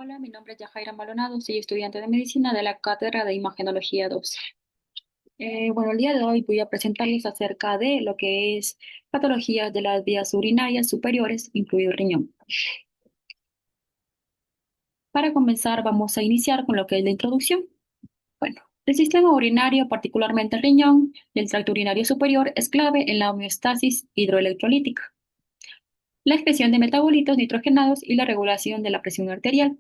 Hola, mi nombre es Yajaira Maldonado, soy estudiante de medicina de la Cátedra de Imagenología 2. El día de hoy voy a presentarles acerca de lo que es patologías de las vías urinarias superiores, incluido el riñón. Para comenzar, vamos a iniciar con lo que es la introducción. Bueno, el sistema urinario, particularmente el riñón y el tracto urinario superior, es clave en la homeostasis hidroelectrolítica, la excreción de metabolitos nitrogenados y la regulación de la presión arterial.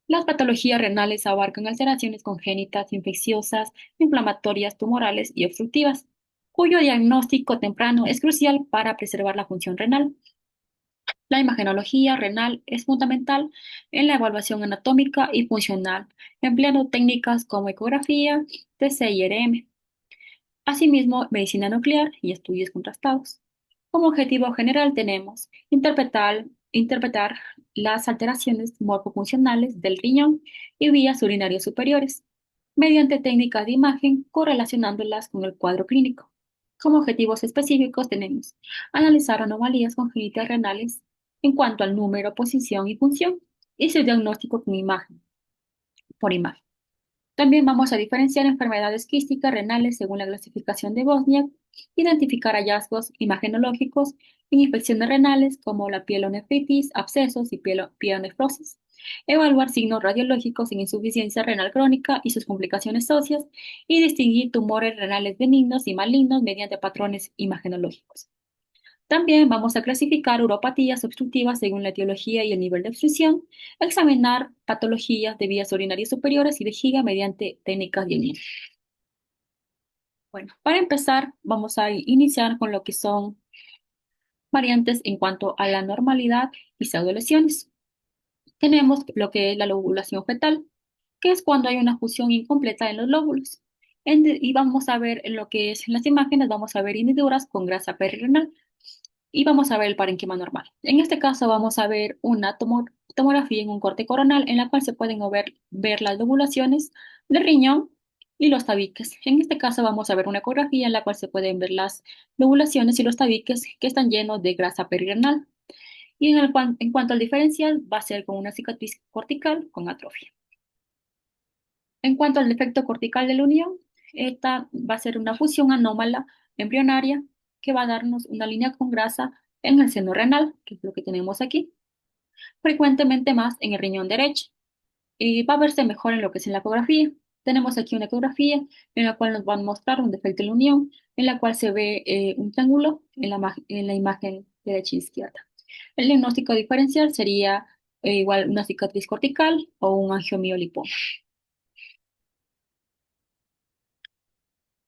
Las patologías renales abarcan alteraciones congénitas, infecciosas, inflamatorias, tumorales y obstructivas, cuyo diagnóstico temprano es crucial para preservar la función renal. La imagenología renal es fundamental en la evaluación anatómica y funcional, empleando técnicas como ecografía, TC y RM. Asimismo, medicina nuclear y estudios contrastados. Como objetivo general tenemos interpretar las alteraciones morfofuncionales del riñón y vías urinarias superiores mediante técnicas de imagen correlacionándolas con el cuadro clínico. Como objetivos específicos tenemos analizar anomalías congénitas renales en cuanto al número, posición y función y su diagnóstico con imagen, por imagen. También vamos a diferenciar enfermedades quísticas renales según la clasificación de Bosniak, identificar hallazgos imagenológicos en infecciones renales como la pielonefritis, abscesos y pielonefrosis, evaluar signos radiológicos en insuficiencia renal crónica y sus complicaciones óseas y distinguir tumores renales benignos y malignos mediante patrones imagenológicos. También vamos a clasificar uropatías obstructivas según la etiología y el nivel de obstrucción, examinar patologías de vías urinarias superiores y vejiga mediante técnicas diagnósticas. Bueno, para empezar, vamos a iniciar con lo que son variantes en cuanto a la normalidad y pseudolesiones. Tenemos lo que es la lobulación fetal, que es cuando hay una fusión incompleta en los lóbulos. Y vamos a ver en lo que es en las imágenes, vamos a ver hendiduras con grasa perirenal. Y vamos a ver el parénquima normal. En este caso vamos a ver una tomografía en un corte coronal en la cual se pueden ver las lobulaciones del riñón y los tabiques. En este caso vamos a ver una ecografía en la cual se pueden ver las lobulaciones y los tabiques que están llenos de grasa perirenal. Y en cuanto al diferencial, va a ser con una cicatriz cortical con atrofia. En cuanto al defecto cortical de la unión, esta va a ser una fusión anómala embrionaria que va a darnos una línea con grasa en el seno renal, que es lo que tenemos aquí, frecuentemente más en el riñón derecho. Y va a verse mejor en lo que es en la ecografía. Tenemos aquí una ecografía en la cual nos van a mostrar un defecto en la unión, en la cual se ve un triángulo en la imagen derecha e izquierda. El diagnóstico diferencial sería igual una cicatriz cortical o un angiomiolipoma.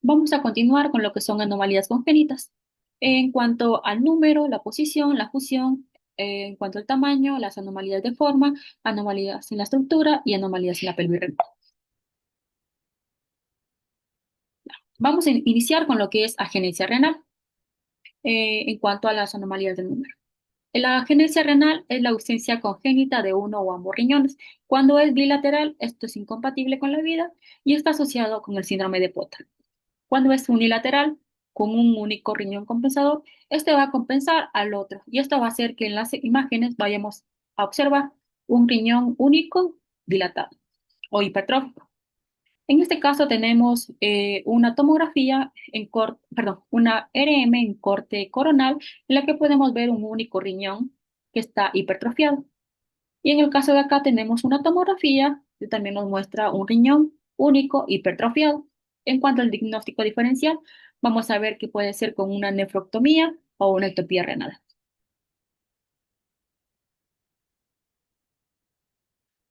Vamos a continuar con lo que son anomalías congénitas. En cuanto al número, la posición, la fusión, en cuanto al tamaño, las anomalías de forma, anomalías en la estructura y anomalías en la pelvis renal. Vamos a iniciar con lo que es agenesia renal, en cuanto a las anomalías del número. La agenesia renal es la ausencia congénita de uno o ambos riñones. Cuando es bilateral, esto es incompatible con la vida y está asociado con el síndrome de Potter. Cuando es unilateral, con un único riñón compensador, este va a compensar al otro y esto va a hacer que en las imágenes vayamos a observar un riñón único dilatado o hipertrófico. En este caso tenemos una tomografía perdón, una RM en corte coronal en la que podemos ver un único riñón que está hipertrofiado. Y en el caso de acá tenemos una tomografía que también nos muestra un riñón único hipertrofiado. En cuanto al diagnóstico diferencial, vamos a ver que puede ser con una nefrectomía o una ectopía renal.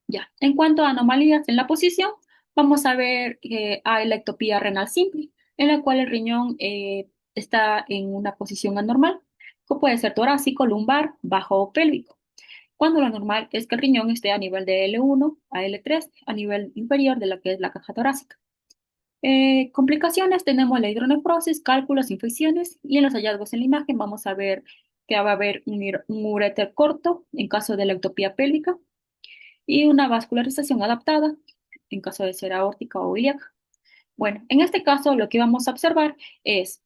Ya. En cuanto a anomalías en la posición, vamos a ver que hay la ectopía renal simple, en la cual el riñón está en una posición anormal, que puede ser torácico, lumbar, bajo o pélvico, cuando lo normal es que el riñón esté a nivel de L1 a L3, a nivel inferior de lo que es la caja torácica. Complicaciones, tenemos la hidronefrosis, cálculos, infecciones, y en los hallazgos en la imagen vamos a ver que va a haber un uréter corto en caso de la ectopía pélvica y una vascularización adaptada en caso de ser aórtica o ilíaca. Bueno, en este caso lo que vamos a observar es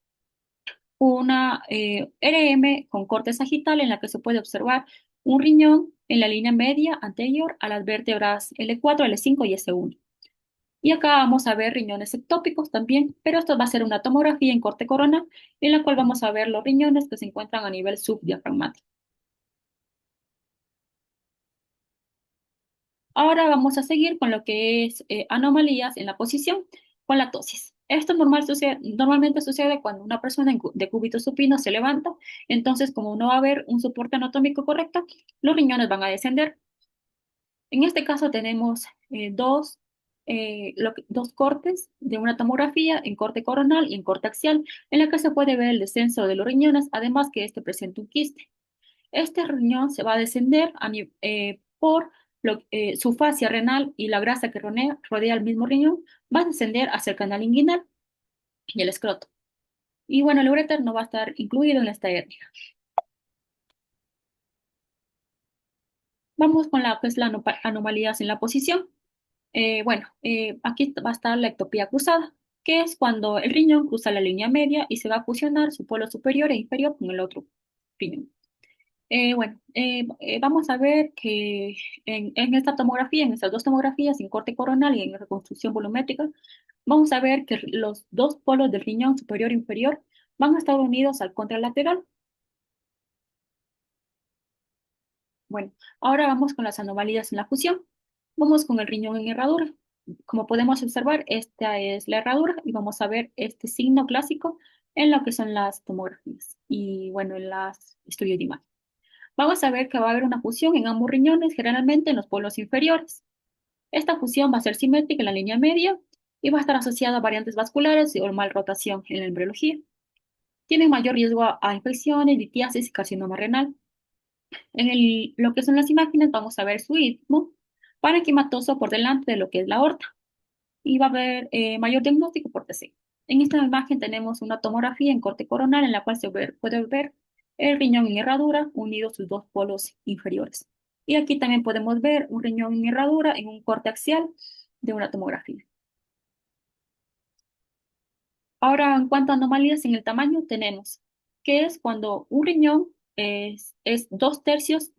una RM con corte sagital en la que se puede observar un riñón en la línea media anterior a las vértebras L4, L5 y S1. Y acá vamos a ver riñones ectópicos también, pero esto va a ser una tomografía en corte coronal, en la cual vamos a ver los riñones que se encuentran a nivel subdiafragmático. Ahora vamos a seguir con lo que es anomalías en la posición con la tosis. Esto normalmente sucede cuando una persona de cúbito supino se levanta, entonces como no va a haber un soporte anatómico correcto, los riñones van a descender. En este caso tenemos dos cortes de una tomografía en corte coronal y en corte axial, en la que se puede ver el descenso de los riñones, además que este presenta un quiste. Este riñón se va a descender por su fascia renal y la grasa que rodea el mismo riñón va a descender hacia el canal inguinal y el escroto. Y bueno, el uréter no va a estar incluido en esta hernia. Vamos con la que es la anomalías en la posición. Aquí va a estar la ectopía cruzada, que es cuando el riñón cruza la línea media y se va a fusionar su polo superior e inferior con el otro riñón. Vamos a ver que en esta tomografía, en estas dos tomografías, en corte coronal y en reconstrucción volumétrica, vamos a ver que los dos polos del riñón superior e inferior van a estar unidos al contralateral. Bueno, ahora vamos con las anomalías en la fusión. Vamos con el riñón en herradura. Como podemos observar, esta es la herradura y vamos a ver este signo clásico en lo que son las tomografías y bueno, en las estudios de imagen. Vamos a ver que va a haber una fusión en ambos riñones, generalmente en los polos inferiores. Esta fusión va a ser simétrica en la línea media y va a estar asociada a variantes vasculares y o malrotación en la embriología. Tiene mayor riesgo a infecciones, litiasis y carcinoma renal. Lo que son las imágenes, vamos a ver su istmo parenquimatoso por delante de lo que es la aorta y va a haber mayor diagnóstico por TC. En esta imagen tenemos una tomografía en corte coronal en la cual puede ver el riñón en herradura unido a sus dos polos inferiores. Y aquí también podemos ver un riñón en herradura en un corte axial de una tomografía. Ahora, en cuanto a anomalías en el tamaño, tenemos que es cuando un riñón es 2/3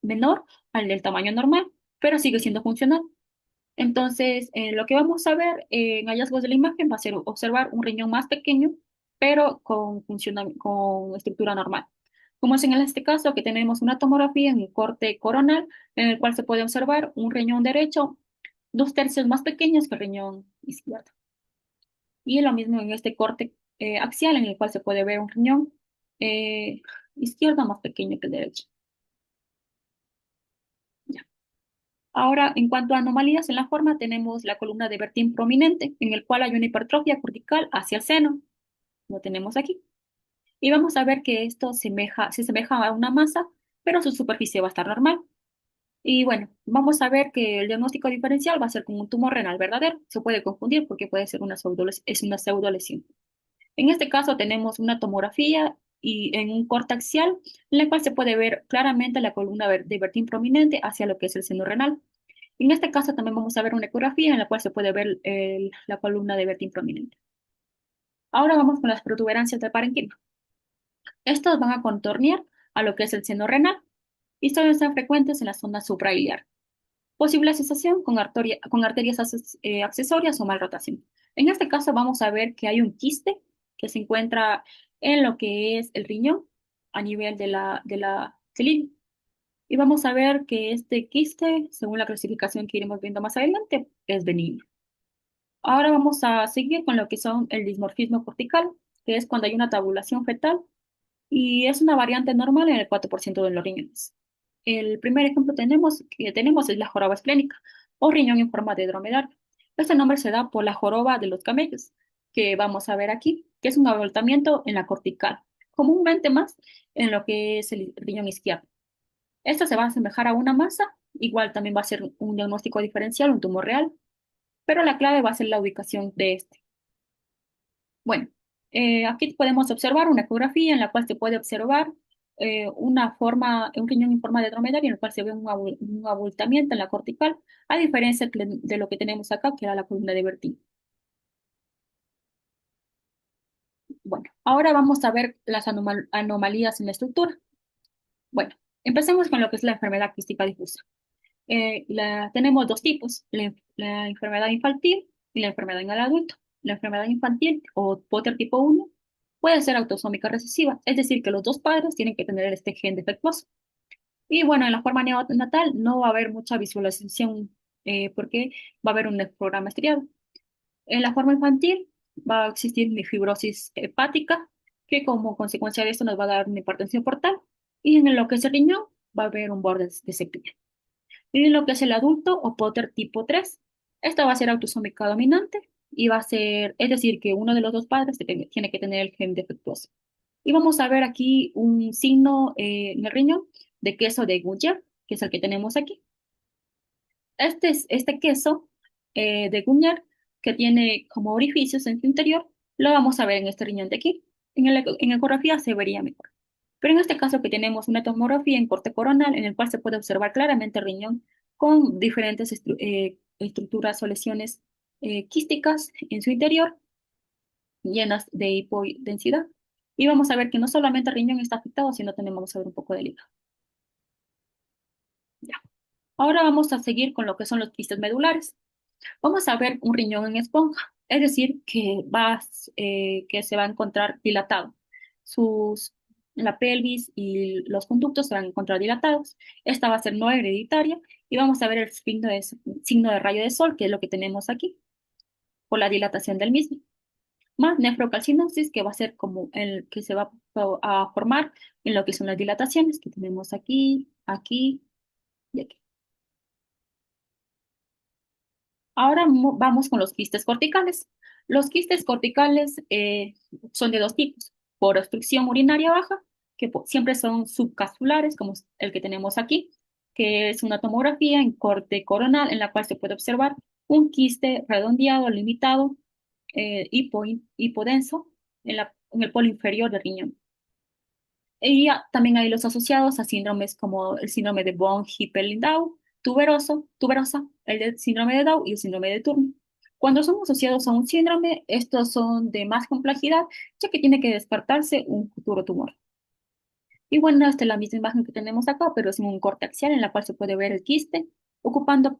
menor al del tamaño normal, pero sigue siendo funcional. Entonces, lo que vamos a ver en hallazgos de la imagen va a ser observar un riñón más pequeño, pero con estructura normal. Como es en este caso, que tenemos una tomografía en un corte coronal, en el cual se puede observar un riñón derecho 2/3 más pequeño que el riñón izquierdo. Y lo mismo en este corte axial, en el cual se puede ver un riñón eh, izquierdo más pequeño que el derecho. Ya. Ahora, en cuanto a anomalías en la forma, tenemos la columna de Bertin prominente, en el cual hay una hipertrofia cortical hacia el seno. Lo tenemos aquí. Y vamos a ver que esto se asemeja a una masa, pero su superficie va a estar normal. Y bueno, vamos a ver que el diagnóstico diferencial va a ser con un tumor renal verdadero. Se puede confundir porque puede ser es una pseudolesión. En este caso tenemos una tomografía y en un corte axial, en la cual se puede ver claramente la columna de Bertin prominente hacia lo que es el seno renal. En este caso también vamos a ver una ecografía en la cual se puede ver la columna de Bertin prominente. Ahora vamos con las protuberancias del parenquima. Estos van a contornear a lo que es el seno renal y suelen ser frecuentes en la zona suprailiar. Posible asociación con arterias accesorias o malrotación. En este caso vamos a ver que hay un quiste que se encuentra en lo que es el riñón a nivel de la cilindro. Y vamos a ver que este quiste, según la clasificación que iremos viendo más adelante, es benigno. Ahora vamos a seguir con lo que son el dismorfismo cortical, que es cuando hay una tabulación fetal y es una variante normal en el 4% de los riñones. El primer ejemplo que tenemos es la joroba esplénica o riñón en forma de dromedario. Este nombre se da por la joroba de los camellos, que vamos a ver aquí, que es un abultamiento en la cortical, comúnmente más en lo que es el riñón izquierdo. Esto se va a asemejar a una masa, igual también va a ser un diagnóstico diferencial, un tumor real, pero la clave va a ser la ubicación de este. Bueno, aquí podemos observar una ecografía en la cual se puede observar un riñón en forma de dromedario en el cual se ve un abultamiento en la cortical, a diferencia de lo que tenemos acá, que era la columna de Bertin. Bueno, ahora vamos a ver las anomalías en la estructura. Bueno, Empecemos con lo que es la enfermedad quística difusa. Tenemos dos tipos, la enfermedad infantil y la enfermedad en el adulto. La enfermedad infantil o Potter tipo 1 puede ser autosómica recesiva, es decir, que los dos padres tienen que tener este gen defectuoso. Y bueno, en la forma neonatal no va a haber mucha visualización porque va a haber un programa estriado. En la forma infantil va a existir mi fibrosis hepática, que como consecuencia de esto nos va a dar una hipertensión portal. Y en lo que es el riñón va a haber un borde de cepilla. Y en lo que es el adulto o Potter tipo 3, esta va a ser autosómica dominante y va a ser, es decir, que uno de los dos padres tiene que tener el gen defectuoso. Y vamos a ver aquí un signo en el riñón de queso de Guyger, que es el que tenemos aquí. Este queso de Guyger, que tiene como orificios en su interior, lo vamos a ver en este riñón de aquí. En ecografía se vería mejor. Pero en este caso que tenemos una tomografía en corte coronal en el cual se puede observar claramente el riñón con diferentes estructuras o lesiones quísticas en su interior llenas de hipodensidad. Y vamos a ver que no solamente el riñón está afectado, sino también vamos a ver un poco del hígado. Ya. Ahora vamos a seguir con lo que son los quistes medulares. Vamos a ver un riñón en esponja, es decir, que se va a encontrar dilatado. Sus, la pelvis y los conductos se van a encontrar dilatados. Esta va a ser no hereditaria y vamos a ver el signo de rayo de sol, que es lo que tenemos aquí, por la dilatación del mismo. Más nefrocalcinosis, que va a ser como el que se va a formar en lo que son las dilataciones que tenemos aquí, aquí y aquí. Ahora vamos con los quistes corticales. Los quistes corticales son de dos tipos, por obstrucción urinaria baja, que siempre son subcapsulares, como es el que tenemos aquí, que es una tomografía en corte coronal en la cual se puede observar un quiste redondeado, limitado, hipodenso en el polo inferior del riñón. Y también hay los asociados a síndromes como el síndrome de von Hippel-Lindau, tuberosa, el del síndrome de Down y el síndrome de Turner. Cuando son asociados a un síndrome, estos son de más complejidad, ya que tiene que descartarse un futuro tumor. Y bueno, esta es la misma imagen que tenemos acá, pero es un corte axial en la cual se puede ver el quiste, ocupando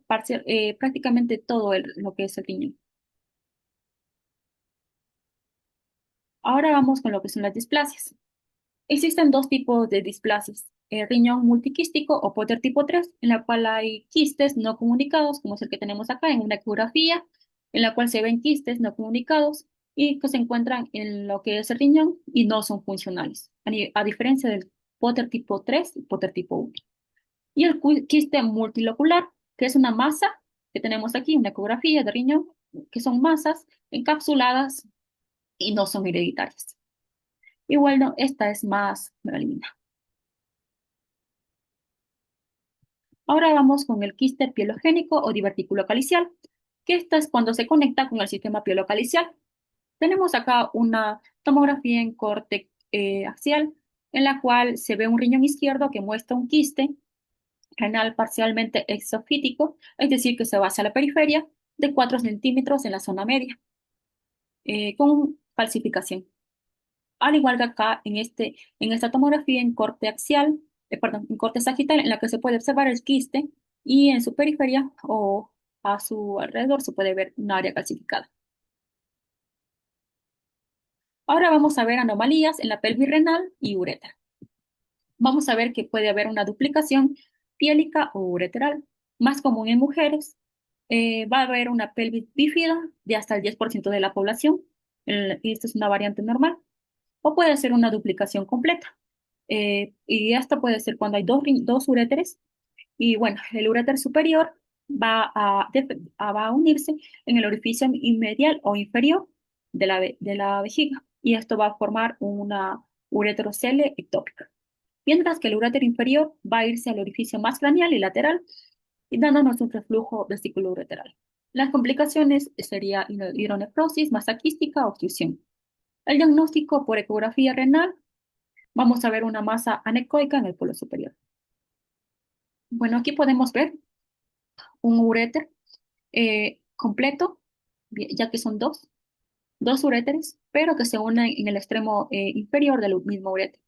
prácticamente todo lo que es el riñón. Ahora vamos con lo que son las displasias. Existen dos tipos de displasias, el riñón multiquístico o Potter tipo 3, en la cual hay quistes no comunicados, como es el que tenemos acá en una ecografía, en la cual se ven quistes no comunicados y que se encuentran en lo que es el riñón y no son funcionales, a diferencia del Potter tipo 3 y Potter tipo 1. Y el quiste multilocular, que es una masa que tenemos aquí, una ecografía de riñón, que son masas encapsuladas y no son hereditarias. Y bueno, esta es más maligna. Ahora vamos con el quiste pielogénico o divertículo calicial, que esta es cuando se conecta con el sistema pielocalicial. Tenemos acá una tomografía en corte axial, en la cual se ve un riñón izquierdo que muestra un quiste renal parcialmente exofítico, es decir, que se va hacia la periferia, de 4 centímetros en la zona media, con falsificación. Al igual que acá en esta tomografía en corte axial, perdón, en corte sagital, en la que se puede observar el quiste y en su periferia o a su alrededor se puede ver un área calcificada. Ahora vamos a ver anomalías en la pelvis renal y uretra. Vamos a ver que puede haber una duplicación piélica o ureteral, más común en mujeres. Va a haber una pelvis bífida de hasta el 10% de la población. Y esta es una variante normal. O puede ser una duplicación completa. Y esta puede ser cuando hay dos uréteres. Y bueno, el uréter superior va a unirse en el orificio medial o inferior de la vejiga. Y esto va a formar una ureterocele ectópica. Mientras que el uréter inferior va a irse al orificio más craneal y lateral y dándonos un reflujo vesículo-ureteral. Las complicaciones sería hidronefrosis, masa quística, obstrucción. El diagnóstico por ecografía renal, vamos a ver una masa anecoica en el polo superior. Bueno, aquí podemos ver un uréter completo, ya que son dos uréteres, pero que se unen en el extremo inferior del mismo uréter.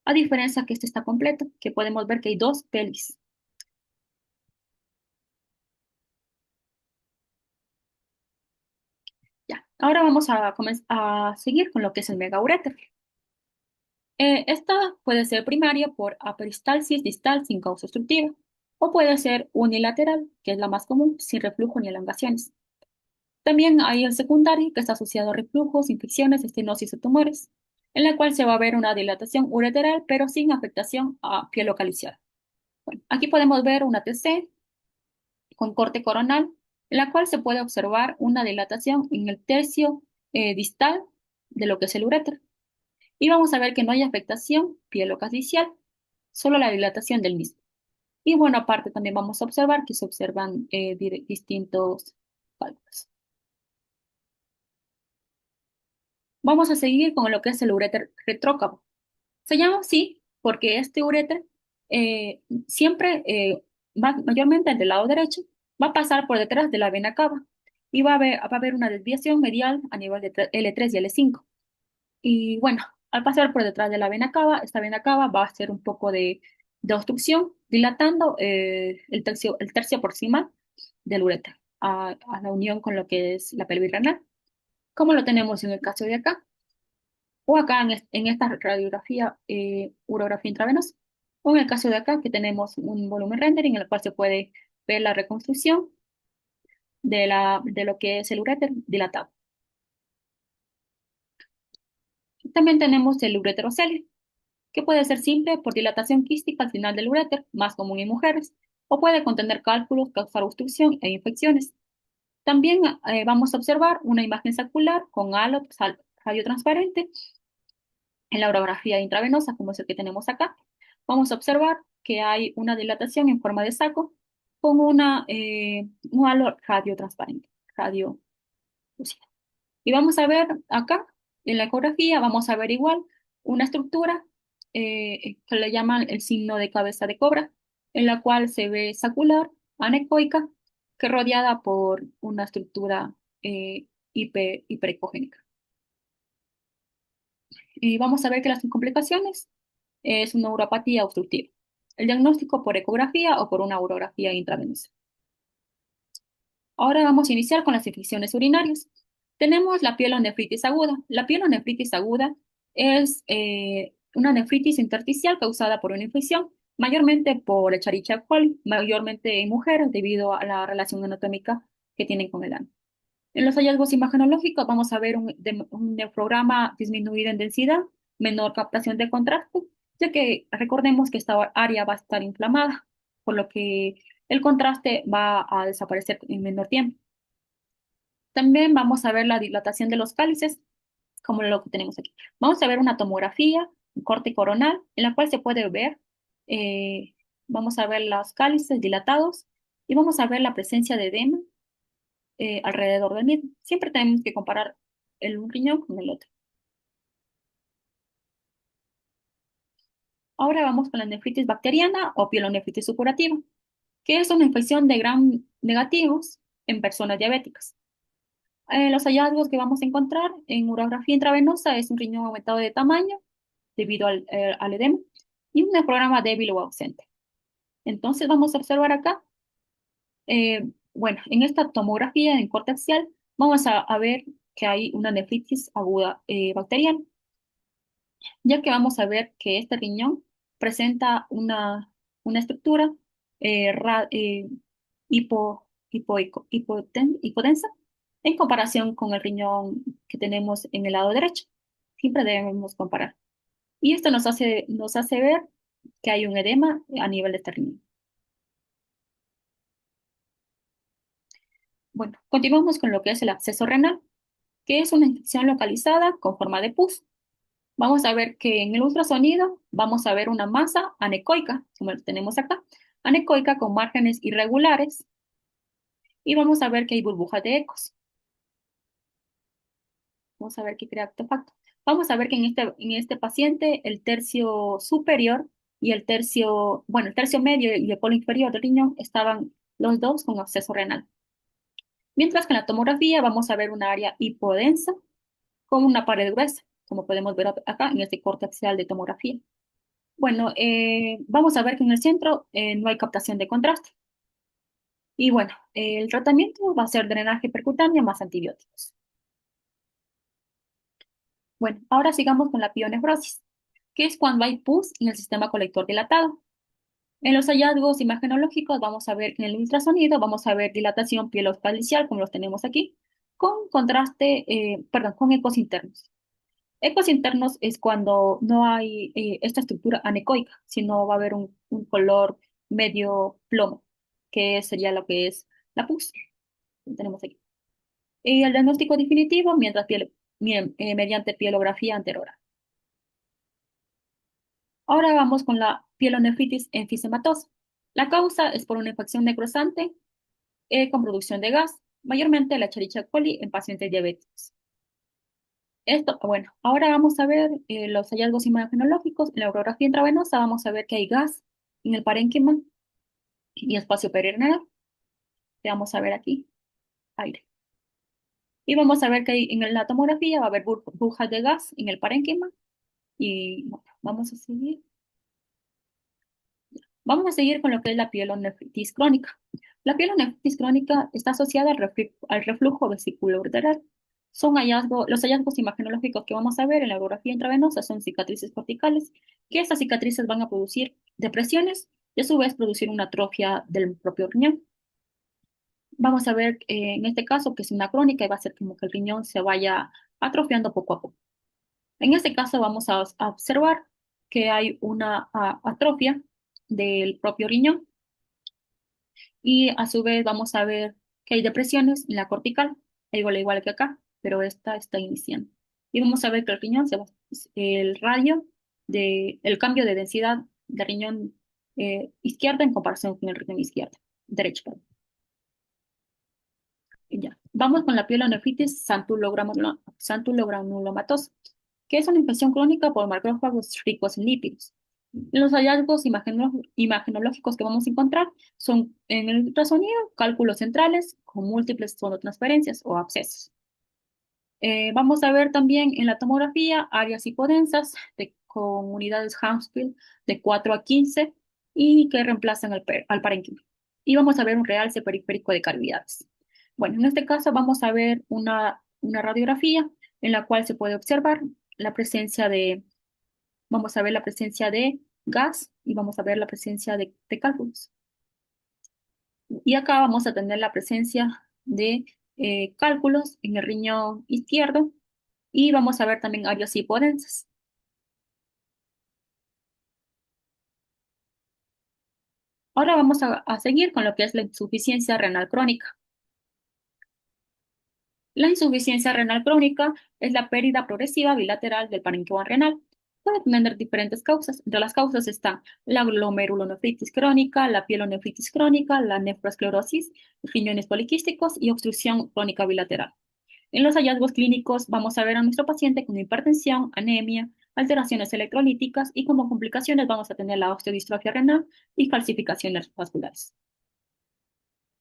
a diferencia que este está completo, que podemos ver que hay dos pelis. Ya, ahora vamos a, a seguir con lo que es el megauréter. Esta puede ser primaria por aperistalsis distal sin causa obstructiva, o puede ser unilateral, que es la más común, sin reflujo ni elongaciones. También hay el secundario, que está asociado a reflujos, infecciones, estenosis o tumores, en la cual se va a ver una dilatación ureteral, pero sin afectación a pie localizada. Bueno, aquí podemos ver una TC con corte coronal, en la cual se puede observar una dilatación en el tercio distal de lo que es el uréter. Y vamos a ver que no hay afectación pielocasicial, solo la dilatación del mismo. Y bueno, aparte también vamos a observar que se observan distintos cálculos. Vamos a seguir con lo que es el uréter retrócavo. Se llama así porque este uréter siempre, mayormente del lado derecho, va a pasar por detrás de la vena cava y va a haber una desviación medial a nivel de L3 y L5. Y bueno, al pasar por detrás de la vena cava, esta vena cava va a hacer un poco de obstrucción, dilatando el tercio proximal del uréter a la unión con lo que es la pelvis renal, como lo tenemos en el caso de acá, o acá en esta radiografía, urografía intravenosa, o en el caso de acá, que tenemos un volumen rendering en el cual se puede ver la reconstrucción de lo que es el uréter dilatado. También tenemos el ureterocele, que puede ser simple por dilatación quística al final del uréter, más común en mujeres, o puede contener cálculos, causar obstrucción e infecciones. También vamos a observar una imagen sacular con halo radiotransparente en la orografía intravenosa, como es el que tenemos acá. Vamos a observar que hay una dilatación en forma de saco con un halo radiotransparente, radio. Y vamos a ver acá, en la ecografía, vamos a ver igual una estructura que le llaman el signo de cabeza de cobra, en la cual se ve sacular, anecoica, que es rodeada por una estructura hiperecogénica. Y vamos a ver que las complicaciones es una uropatía obstructiva. El diagnóstico por ecografía o por una urografía intravenosa. Ahora vamos a iniciar con las infecciones urinarias. Tenemos la pielonefritis aguda. La pielonefritis aguda es una nefritis intersticial causada por una infección, mayormente por Escherichia coli, mayormente en mujeres debido a la relación anatómica que tienen con el ano. En los hallazgos imagenológicos vamos a ver un nefrograma disminuido en densidad, menor captación de contraste, ya que recordemos que esta área va a estar inflamada, por lo que el contraste va a desaparecer en menor tiempo. También vamos a ver la dilatación de los cálices, como lo que tenemos aquí. Vamos a ver una tomografía, un corte coronal, en la cual se puede ver, eh, vamos a ver los cálices dilatados y vamos a ver la presencia de edema alrededor del mismo. Siempre tenemos que comparar un riñón con el otro. Ahora vamos con la nefritis bacteriana o pielonefritis supurativa, que es una infección de gram negativos en personas diabéticas. Los hallazgos que vamos a encontrar en urografía intravenosa es un riñón aumentado de tamaño debido al edema y un programa débil o ausente. Entonces vamos a observar acá, bueno, en esta tomografía en corte axial vamos a ver que hay una nefritis aguda bacteriana, ya que vamos a ver que este riñón presenta una estructura hipodensa en comparación con el riñón que tenemos en el lado derecho. Siempre debemos comparar. Y esto nos hace ver que hay un edema a nivel de este riñón. Bueno, continuamos con lo que es el absceso renal, que es una infección localizada con forma de pus. Vamos a ver que en el ultrasonido vamos a ver una masa anecoica, como lo tenemos acá, anecoica con márgenes irregulares, y vamos a ver que hay burbujas de ecos. Vamos a ver qué crea artefacto. Vamos a ver que en este paciente el tercio superior y bueno, el tercio medio y el polo inferior del riñón estaban los dos con absceso renal. Mientras que en la tomografía vamos a ver un área hipodensa con una pared gruesa, como podemos ver acá en este corte axial de tomografía. Bueno, vamos a ver que en el centro no hay captación de contraste. Y bueno, el tratamiento va a ser drenaje percutáneo más antibióticos. Bueno, ahora sigamos con la pionefrosis, que es cuando hay pus en el sistema colector dilatado. En los hallazgos imagenológicos vamos a ver que en el ultrasonido vamos a ver dilatación pielospacial, como los tenemos aquí, con contraste, perdón, con ecos internos. Ecos internos es cuando no hay esta estructura anecoica, sino va a haber un color medio plomo, que sería lo que es la pus que tenemos aquí. Y el diagnóstico definitivo mediante pielografía anterior. Ahora vamos con la pielonefritis enfisematosa. La causa es por una infección necrosante con producción de gas, mayormente la Escherichia coli en pacientes diabéticos. Esto, bueno, ahora vamos a ver los hallazgos imagenológicos. En la urografía intravenosa vamos a ver que hay gas en el parénquima y espacio perineal. Que vamos a ver aquí, aire. Y vamos a ver que en la tomografía va a haber burbujas de gas en el parénquima. Y bueno, vamos a seguir. Vamos a seguir con lo que es la pielonefritis crónica. La pielonefritis crónica está asociada al reflujo vesículo-uretral. Los hallazgos imagenológicos que vamos a ver en la ecografía intravenosa son cicatrices corticales, que esas cicatrices van a producir depresiones y a su vez producir una atrofia del propio riñón. Vamos a ver en este caso que es una crónica y va a ser como que el riñón se vaya atrofiando poco a poco. En este caso vamos a observar que hay una atrofia del propio riñón y a su vez vamos a ver que hay depresiones en la cortical, igual que acá, pero esta está iniciando. Y vamos a ver que el riñón el radio el cambio de densidad del riñón izquierda en comparación con el riñón derecho, perdón. Y ya. Vamos con la pielonefritis santulogranulomatosa, que es una infección crónica por macrófagos ricos en lípidos. Los hallazgos imagenológicos que vamos a encontrar son en el ultrasonido, cálculos centrales con múltiples fonotransferencias o abscesos. Vamos a ver también en la tomografía áreas hipodensas con unidades Hounsfield de 4 a 15 y que reemplazan al parénquima. Y vamos a ver un realce periférico de cavidades. Bueno, en este caso vamos a ver una radiografía en la cual se puede observar la presencia vamos a ver la presencia de gas y vamos a ver la presencia de cálculos. Y acá vamos a tener la presencia de cálculos en el riñón izquierdo y vamos a ver también áreas hipodensas. Ahora vamos a seguir con lo que es la insuficiencia renal crónica. La insuficiencia renal crónica es la pérdida progresiva bilateral del parénquima renal. Puede tener diferentes causas. Entre las causas están la glomerulonefritis crónica, la pielonefritis crónica, la nefroesclerosis, riñones poliquísticos y obstrucción crónica bilateral. En los hallazgos clínicos vamos a ver a nuestro paciente con hipertensión, anemia, alteraciones electrolíticas y como complicaciones vamos a tener la osteodistrofia renal y calcificaciones vasculares.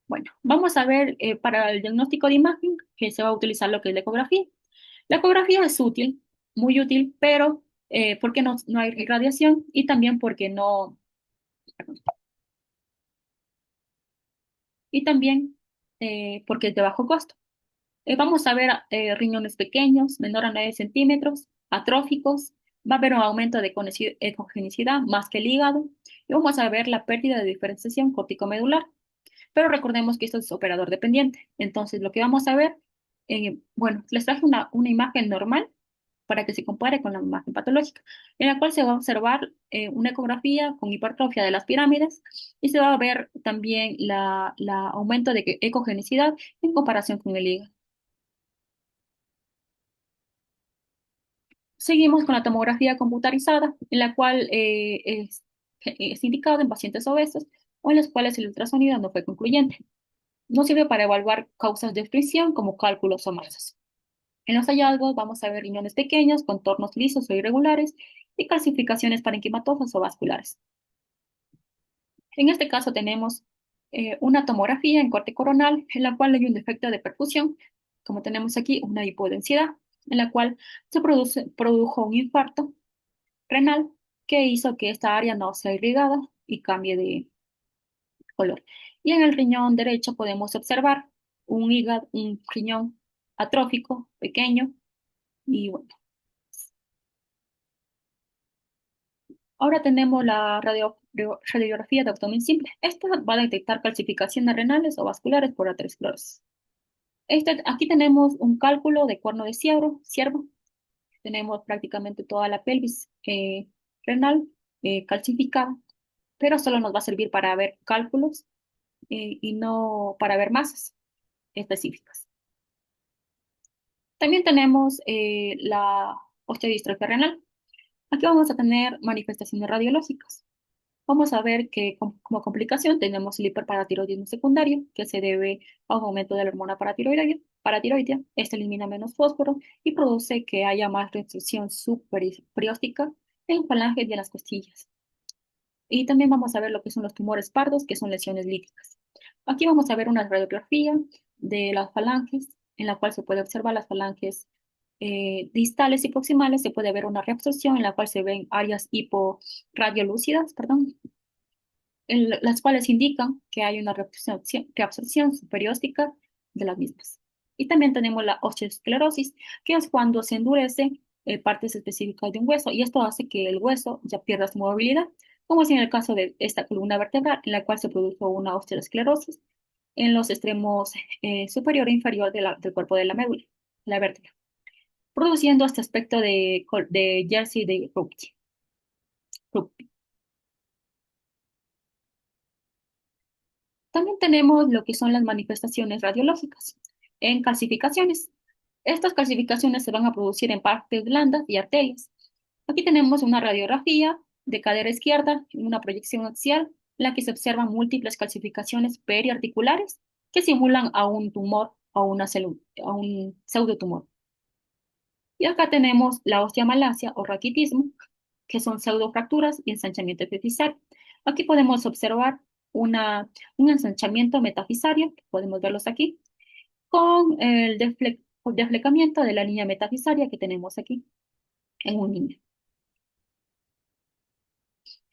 Bueno, vamos a ver para el diagnóstico de imagen que se va a utilizar lo que es la ecografía. La ecografía es útil, muy útil, pero porque no hay irradiación y también porque no, perdón, y también porque es de bajo costo. Vamos a ver riñones pequeños, menor a 9 centímetros, atróficos, va a haber un aumento de ecogenicidad más que el hígado y vamos a ver la pérdida de diferenciación corticomedular. Pero recordemos que esto es operador dependiente. Entonces, lo que vamos a ver, bueno, les traje una imagen normal para que se compare con la imagen patológica, en la cual se va a observar una ecografía con hipertrofia de las pirámides y se va a ver también la aumento de ecogenicidad en comparación con el hígado. Seguimos con la tomografía computarizada, en la cual es indicado en pacientes obesos o en los cuales el ultrasonido no fue concluyente. No sirve para evaluar causas de obstrucción como cálculos o masas. En los hallazgos vamos a ver riñones pequeños, contornos lisos o irregulares y calcificaciones parenquimatosas o vasculares. En este caso tenemos una tomografía en corte coronal en la cual hay un defecto de perfusión, como tenemos aquí una hipodensidad, en la cual produjo un infarto renal que hizo que esta área no sea irrigada y cambie de color. Y en el riñón derecho podemos observar un hígado, un riñón atrófico pequeño y bueno. Ahora tenemos la radiografía de abdomen simple. Esta va a detectar calcificaciones renales o vasculares por aterosclerosis. Aquí tenemos un cálculo de cuerno de ciervo. Tenemos prácticamente toda la pelvis renal calcificada, pero solo nos va a servir para ver cálculos y no para ver masas específicas. También tenemos la osteodistrofia renal. Aquí vamos a tener manifestaciones radiológicas. Vamos a ver que como complicación tenemos el hiperparatiroidismo secundario, que se debe a un aumento de la hormona paratiroidea. Este elimina menos fósforo y produce que haya más restricción subperióstica en falanges y en las costillas. Y también vamos a ver lo que son los tumores pardos, que son lesiones líticas. Aquí vamos a ver una radiografía de las falanges, en la cual se puede observar las falanges distales y proximales. Se puede ver una reabsorción en la cual se ven áreas hiporadiolúcidas, perdón, las cuales indican que hay una reabsorción superióstica de las mismas. Y también tenemos la osteosclerosis, que es cuando se endurece partes específicas de un hueso, y esto hace que el hueso ya pierda su movilidad, como es en el caso de esta columna vertebral, en la cual se produjo una osteosclerosis en los extremos superior e inferior del cuerpo de la médula, la vértebra, produciendo este aspecto de jersey de rugby. También tenemos lo que son las manifestaciones radiológicas en calcificaciones. Estas calcificaciones se van a producir en partes blandas y arterias. Aquí tenemos una radiografía de cadera izquierda, una proyección axial, en la que se observan múltiples calcificaciones periarticulares que simulan a un tumor o a un pseudotumor. Y acá tenemos la osteomalacia o raquitismo, que son pseudofracturas y ensanchamiento epifisiario. Aquí podemos observar un ensanchamiento metafisario, podemos verlos aquí, con el deflecamiento de la línea metafisaria que tenemos aquí en un niño.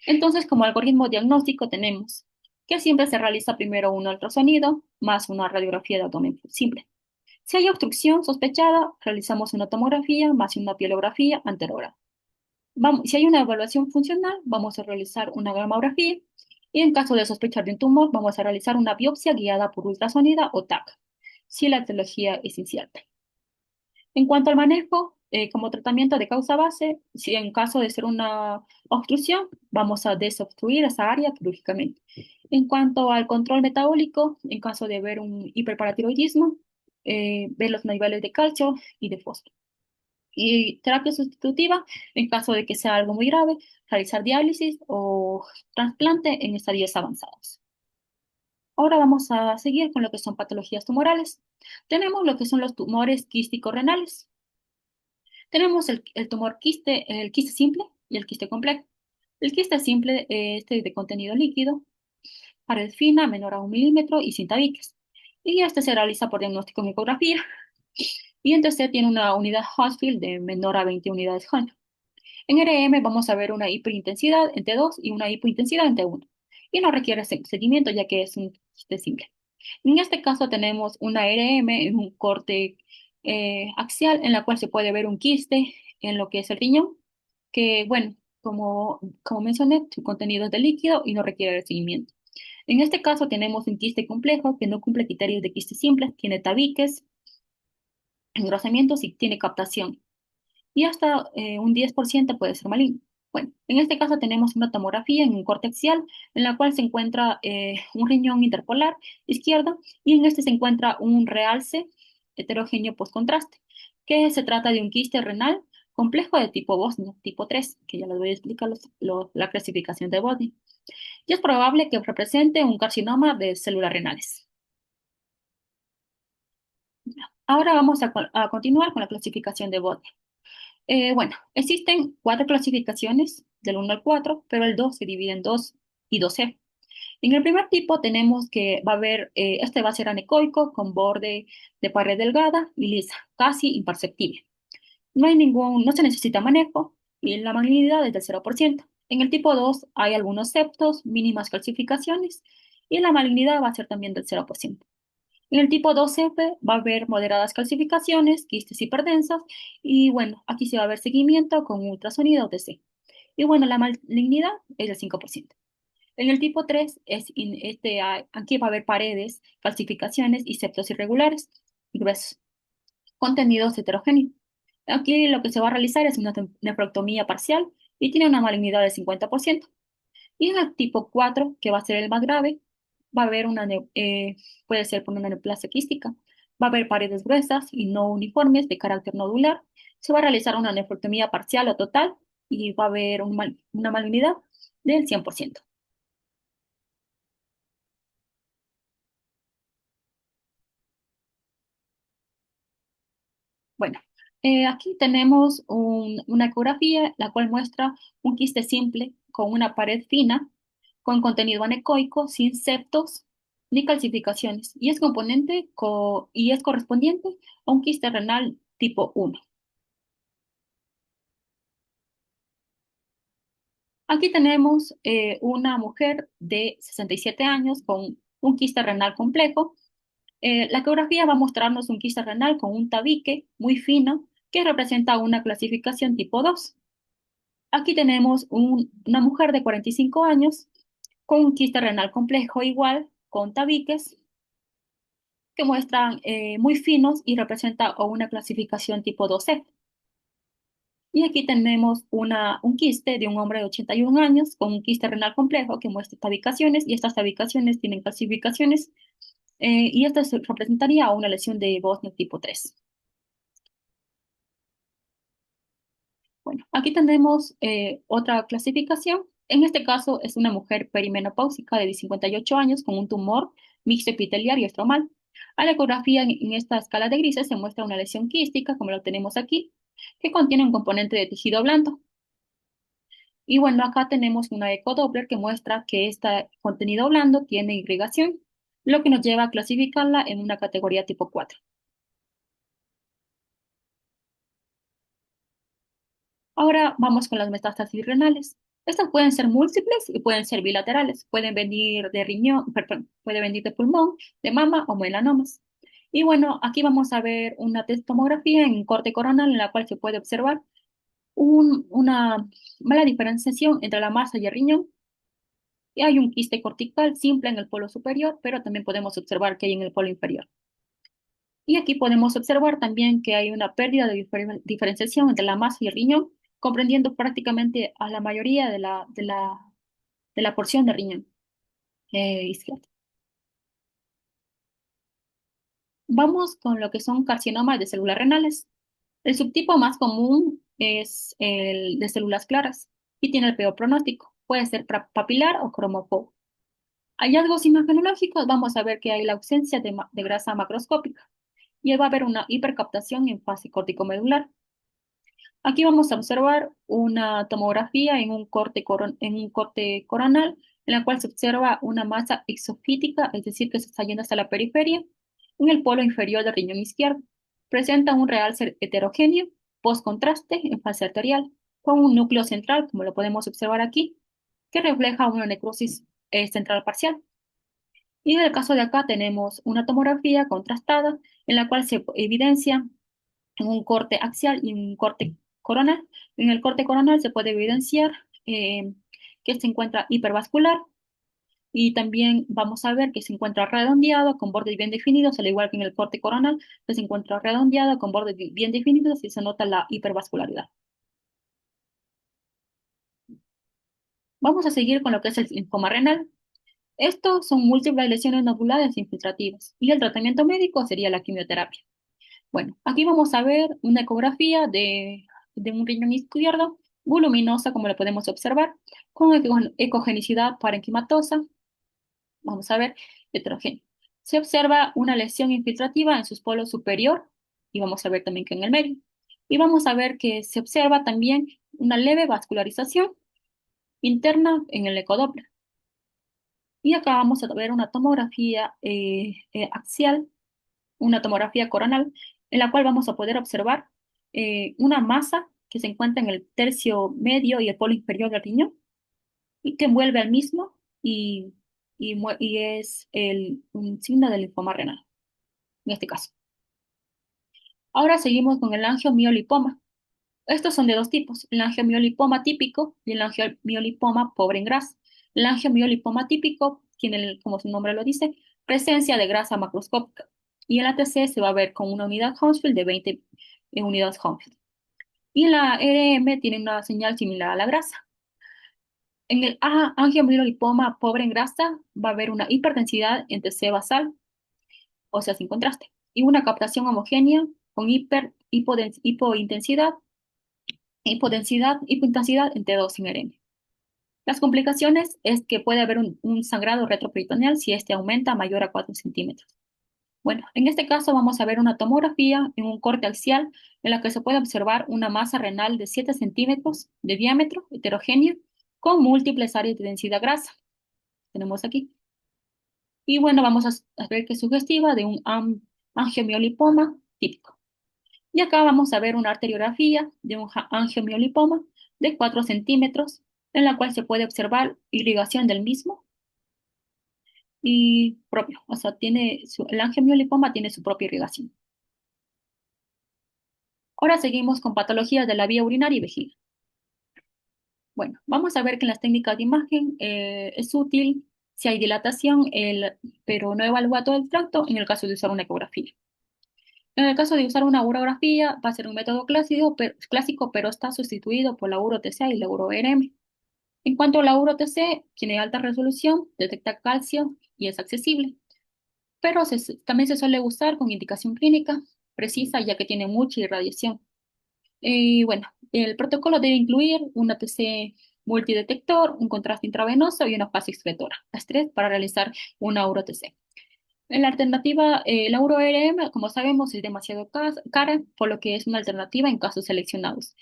Entonces, como algoritmo diagnóstico tenemos que siempre se realiza primero un ultrasonido más una radiografía de abdomen simple. Si hay obstrucción sospechada, realizamos una tomografía más una pielografía anterografía. Si hay una evaluación funcional, vamos a realizar una gamografía y en caso de sospechar de un tumor, vamos a realizar una biopsia guiada por ultrasonida o TAC, si la etiología es incierta. En cuanto al manejo, como tratamiento de causa base, si en caso de ser una obstrucción, vamos a desobstruir esa área quirúrgicamente. En cuanto al control metabólico, en caso de ver un hiperparatiroidismo, ver los niveles de calcio y de fósforo. Y terapia sustitutiva, en caso de que sea algo muy grave, realizar diálisis o trasplante en estadios avanzados. Ahora vamos a seguir con lo que son patologías tumorales. Tenemos lo que son los tumores quísticos renales. Tenemos el quiste simple y el quiste complejo. El quiste simple este de contenido líquido, pared fina, menor a 1 milímetro y sin tabiques. Y este se realiza por diagnóstico en ecografía. Y entonces tiene una unidad Hounsfield de menor a 20 unidades Hounsfield. En RM vamos a ver una hiperintensidad en T2 y una hipointensidad en T1. Y no requiere seguimiento ya que es un quiste simple. En este caso tenemos una RM en un corte axial en la cual se puede ver un quiste en lo que es el riñón, que bueno, como mencioné, su contenido es de líquido y no requiere seguimiento. En este caso tenemos un quiste complejo que no cumple criterios de quiste simple, tiene tabiques, engrosamientos y tiene captación. Y hasta un 10% puede ser maligno. Bueno, en este caso tenemos una tomografía en un corte axial en la cual se encuentra un riñón interpolar izquierda y en este se encuentra un realce heterogéneo postcontraste, que se trata de un quiste renal complejo de tipo Bosnia, tipo 3, que ya les voy a explicar la clasificación de Bosnia. Y es probable que represente un carcinoma de células renales. Ahora vamos a continuar con la clasificación de Bosnia. Bueno, existen 4 clasificaciones, del 1 al 4, pero el 2 se divide en 2 y 2C. En el primer tipo tenemos que va a haber, este va a ser anecoico, con borde de pared delgada y lisa, casi imperceptible. No se necesita manejo y la malignidad es del 0%. En el tipo 2 hay algunos septos, mínimas calcificaciones y la malignidad va a ser también del 0%. En el tipo 2F va a haber moderadas calcificaciones, quistes hiperdensas y bueno, aquí se va a ver seguimiento con ultrasonido OTC. Y bueno, la malignidad es del 5%. En el tipo 3 aquí va a haber paredes, calcificaciones y septos irregulares y gruesos, contenidos heterogéneos. Aquí lo que se va a realizar es una nefrectomía parcial y tiene una malignidad del 50%. Y en el tipo 4, que va a ser el más grave, va a haber puede ser por una neoplasia quística, va a haber paredes gruesas y no uniformes de carácter nodular, se va a realizar una nefrectomía parcial o total y va a haber una malignidad del 100%. Bueno, aquí tenemos una ecografía, la cual muestra un quiste simple con una pared fina, con contenido anecoico, sin septos ni calcificaciones, y es correspondiente a un quiste renal tipo 1. Aquí tenemos una mujer de 67 años con un quiste renal complejo. La ecografía va a mostrarnos un quiste renal con un tabique muy fino que representa una clasificación tipo 2. Aquí tenemos una mujer de 45 años con un quiste renal complejo igual, con tabiques que muestran muy finos y representa una clasificación tipo 2C. Y aquí tenemos un quiste de un hombre de 81 años con un quiste renal complejo que muestra tabicaciones y estas tabicaciones tienen calcificaciones y esta representaría una lesión de Bosnia tipo 3. Bueno, aquí tenemos otra clasificación. En este caso es una mujer perimenopáusica de 58 años con un tumor mixto epitelial y estromal. A la ecografía en esta escala de grises se muestra una lesión quística, como lo tenemos aquí, que contiene un componente de tejido blando. Y bueno, acá tenemos una ecodoppler que muestra que este contenido blando tiene irrigación, lo que nos lleva a clasificarla en una categoría tipo 4. Ahora vamos con las metástasis renales. Estas pueden ser múltiples y pueden ser bilaterales. Pueden venir de riñón, perdón, puede venir de pulmón, de mama o melanomas. Y bueno, aquí vamos a ver una tomografía en corte coronal en la cual se puede observar una mala diferenciación entre la masa y el riñón. Y hay un quiste cortical simple en el polo superior, pero también podemos observar que hay en el polo inferior. Y aquí podemos observar también que hay una pérdida de diferenciación entre la masa y el riñón, comprendiendo prácticamente a la mayoría de la porción de riñón izquierdo. Vamos con lo que son carcinomas de células renales. El subtipo más común es el de células claras y tiene el peor pronóstico. Puede ser papilar o cromófobo. Hallazgos imagenológicos, vamos a ver que hay la ausencia de grasa macroscópica y va a haber una hipercaptación en fase corticomedular. Aquí vamos a observar una tomografía en un corte coronal, en la cual se observa una masa exofítica, es decir, que se está yendo hasta la periferia, en el polo inferior del riñón izquierdo. Presenta un realce heterogéneo, post-contraste en fase arterial, con un núcleo central, como lo podemos observar aquí, que refleja una necrosis central parcial. Y en el caso de acá tenemos una tomografía contrastada, en la cual se evidencia en un corte axial y un corte coronal. En el corte coronal se puede evidenciar que se encuentra hipervascular y también vamos a ver que se encuentra redondeado con bordes bien definidos, al igual que en el corte coronal, que se encuentra redondeado con bordes bien definidos y se nota la hipervascularidad. Vamos a seguir con lo que es el linfoma renal. Estos son múltiples lesiones nodulares infiltrativas y el tratamiento médico sería la quimioterapia. Bueno, aquí vamos a ver una ecografía de un riñón izquierdo, voluminosa, como lo podemos observar, con ecogenicidad parenquimatosa. Vamos a ver heterogéneo. Se observa una lesión infiltrativa en sus polos superior y vamos a ver también que en el medio. Y vamos a ver que se observa también una leve vascularización interna en el ecodoppler. Y acá vamos a ver una tomografía axial, una tomografía coronal, en la cual vamos a poder observar una masa que se encuentra en el tercio medio y el polo inferior del riñón. y que envuelve al mismo y es un signo del linfoma renal, en este caso. Ahora seguimos con el angiomiolipoma. Estos son de dos tipos, el angiomiolipoma típico y el angiomiolipoma pobre en grasa. El angiomiolipoma típico tiene, como su nombre lo dice, presencia de grasa macroscópica y el ATC se va a ver con una unidad Hounsfield de 20 unidades Hounsfield. Y la RM tiene una señal similar a la grasa. En el angiomiolipoma pobre en grasa va a haber una hipertensidad en TC basal, o sea, sin contraste, y una captación homogénea con hipodensidad en T2 sin RM. Las complicaciones es que puede haber un sangrado retroperitoneal si este aumenta mayor a 4 centímetros. Bueno, en este caso vamos a ver una tomografía en un corte axial en la que se puede observar una masa renal de 7 centímetros de diámetro heterogénea con múltiples áreas de densidad grasa. Tenemos aquí. Y bueno, vamos a ver que es sugestiva de un angiomiolipoma típico. Y acá vamos a ver una arteriografía de un angiomiolipoma de 4 centímetros, en la cual se puede observar irrigación del mismo y propio. O sea, el angiomiolipoma tiene su propia irrigación. Ahora seguimos con patologías de la vía urinaria y vejiga. Bueno, vamos a ver que en las técnicas de imagen es útil si hay dilatación, pero no evalúa todo el tracto en el caso de usar una ecografía. En el caso de usar una urografía, va a ser un método clásico, pero está sustituido por la uro-TCA y la uro-RM. En cuanto a la uro-TC, tiene alta resolución, detecta calcio y es accesible, pero también se suele usar con indicación clínica precisa ya que tiene mucha irradiación. Y bueno, el protocolo debe incluir una TC multidetector, un contraste intravenoso y una fase excretora, las tres para realizar una uro-TC. En la alternativa, la UroRM, como sabemos, es demasiado cara, por lo que es una alternativa en casos seleccionados.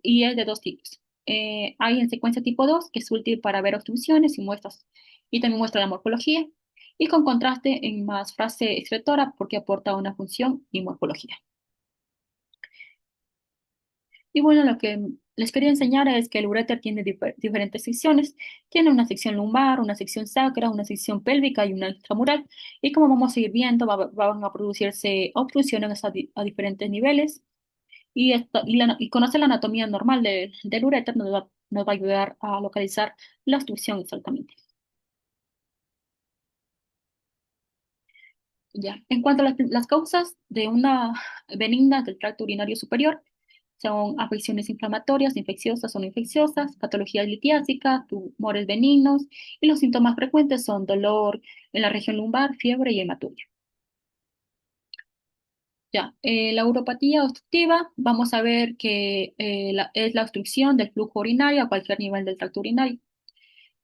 Y es de dos tipos. Hay en secuencia tipo 2 que es útil para ver obstrucciones y muestras, y también muestra la morfología, y con contraste en más fase excretora porque aporta una función y morfología. Y bueno, lo que les quería enseñar es que el uréter tiene diferentes secciones. Tiene una sección lumbar, una sección sacra, una sección pélvica y una extramural. Y como vamos a ir viendo, van a producirse obstrucciones a diferentes niveles. Y conocer la anatomía normal del uréter nos va a ayudar a localizar la obstrucción exactamente. Ya. En cuanto a las causas de una benigna del tracto urinario superior, son afecciones inflamatorias, infecciosas o no infecciosas, patologías litiásicas, tumores benignos, y los síntomas frecuentes son dolor en la región lumbar, fiebre y hematuria. Ya, la uropatía obstructiva, vamos a ver que es la obstrucción del flujo urinario a cualquier nivel del tracto urinario.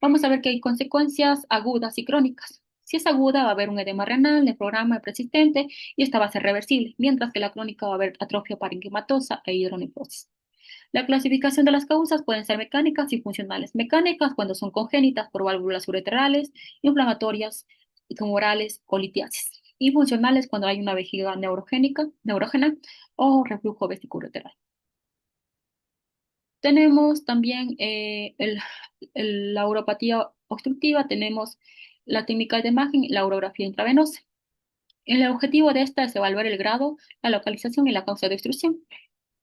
Vamos a ver que hay consecuencias agudas y crónicas. Si es aguda, va a haber un edema renal, nefrograma persistente y esta va a ser reversible, mientras que la crónica va a haber atrofia parenquimatosa e hidronefosis. La clasificación de las causas pueden ser mecánicas y funcionales. Mecánicas cuando son congénitas por válvulas ureterales, inflamatorias, tumorales o litiasis. Y funcionales cuando hay una vejiga neurógena o reflujo vesicoureteral. Tenemos también la uropatía obstructiva, tenemos la técnica de imagen, la urografía intravenosa. El objetivo de esta es evaluar el grado, la localización y la causa de obstrucción.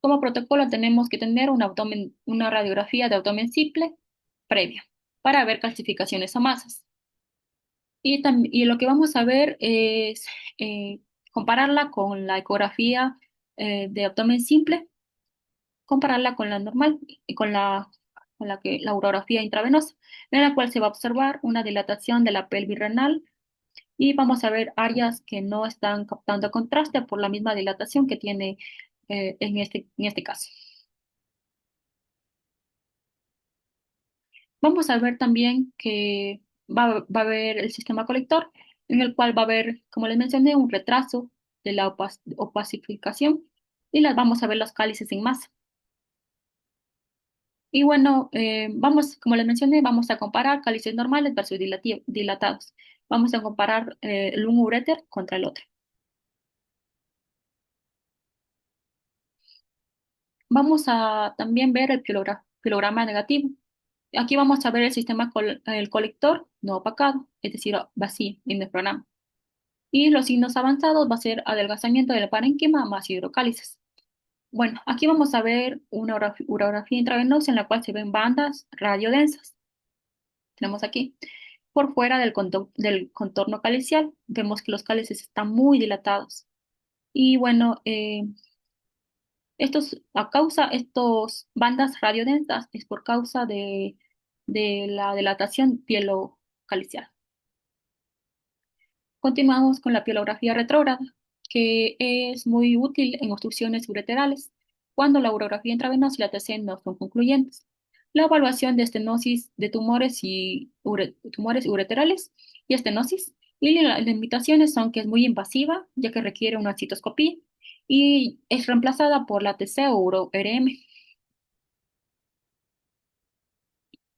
Como protocolo tenemos que tener una radiografía de abdomen simple previa para ver calcificaciones o masas. Y lo que vamos a ver es compararla con la ecografía de abdomen simple, compararla con la normal y la urografía intravenosa, en la cual se va a observar una dilatación de la pelvis renal y vamos a ver áreas que no están captando contraste por la misma dilatación que tiene en este caso. Vamos a ver también que va a haber el sistema colector, en el cual va a haber, como les mencioné, un retraso de la opacificación y vamos a ver los cálices en masa. Y bueno, como les mencioné, vamos a comparar cálices normales versus dilatados. Vamos a comparar un uréter contra el otro. Vamos a también ver el pilograma negativo. Aquí vamos a ver el sistema el colector no opacado, es decir, vacío en el programa. Y los signos avanzados va a ser adelgazamiento del parénquima más hidrocálisis. Bueno, aquí vamos a ver una urografía intravenosa en la cual se ven bandas radiodensas. Tenemos aquí. Por fuera del contorno calicial, vemos que los cálices están muy dilatados. Y bueno, estos bandas radiodensas es por causa de la dilatación pielocalicial. Continuamos con la pielografía retrógrada, que es muy útil en obstrucciones ureterales, cuando la urografía intravenosa y la TC no son concluyentes. La evaluación de estenosis de tumores ureterales y estenosis. Y las limitaciones son que es muy invasiva, ya que requiere una citoscopía, y es reemplazada por la TC o uro-RM.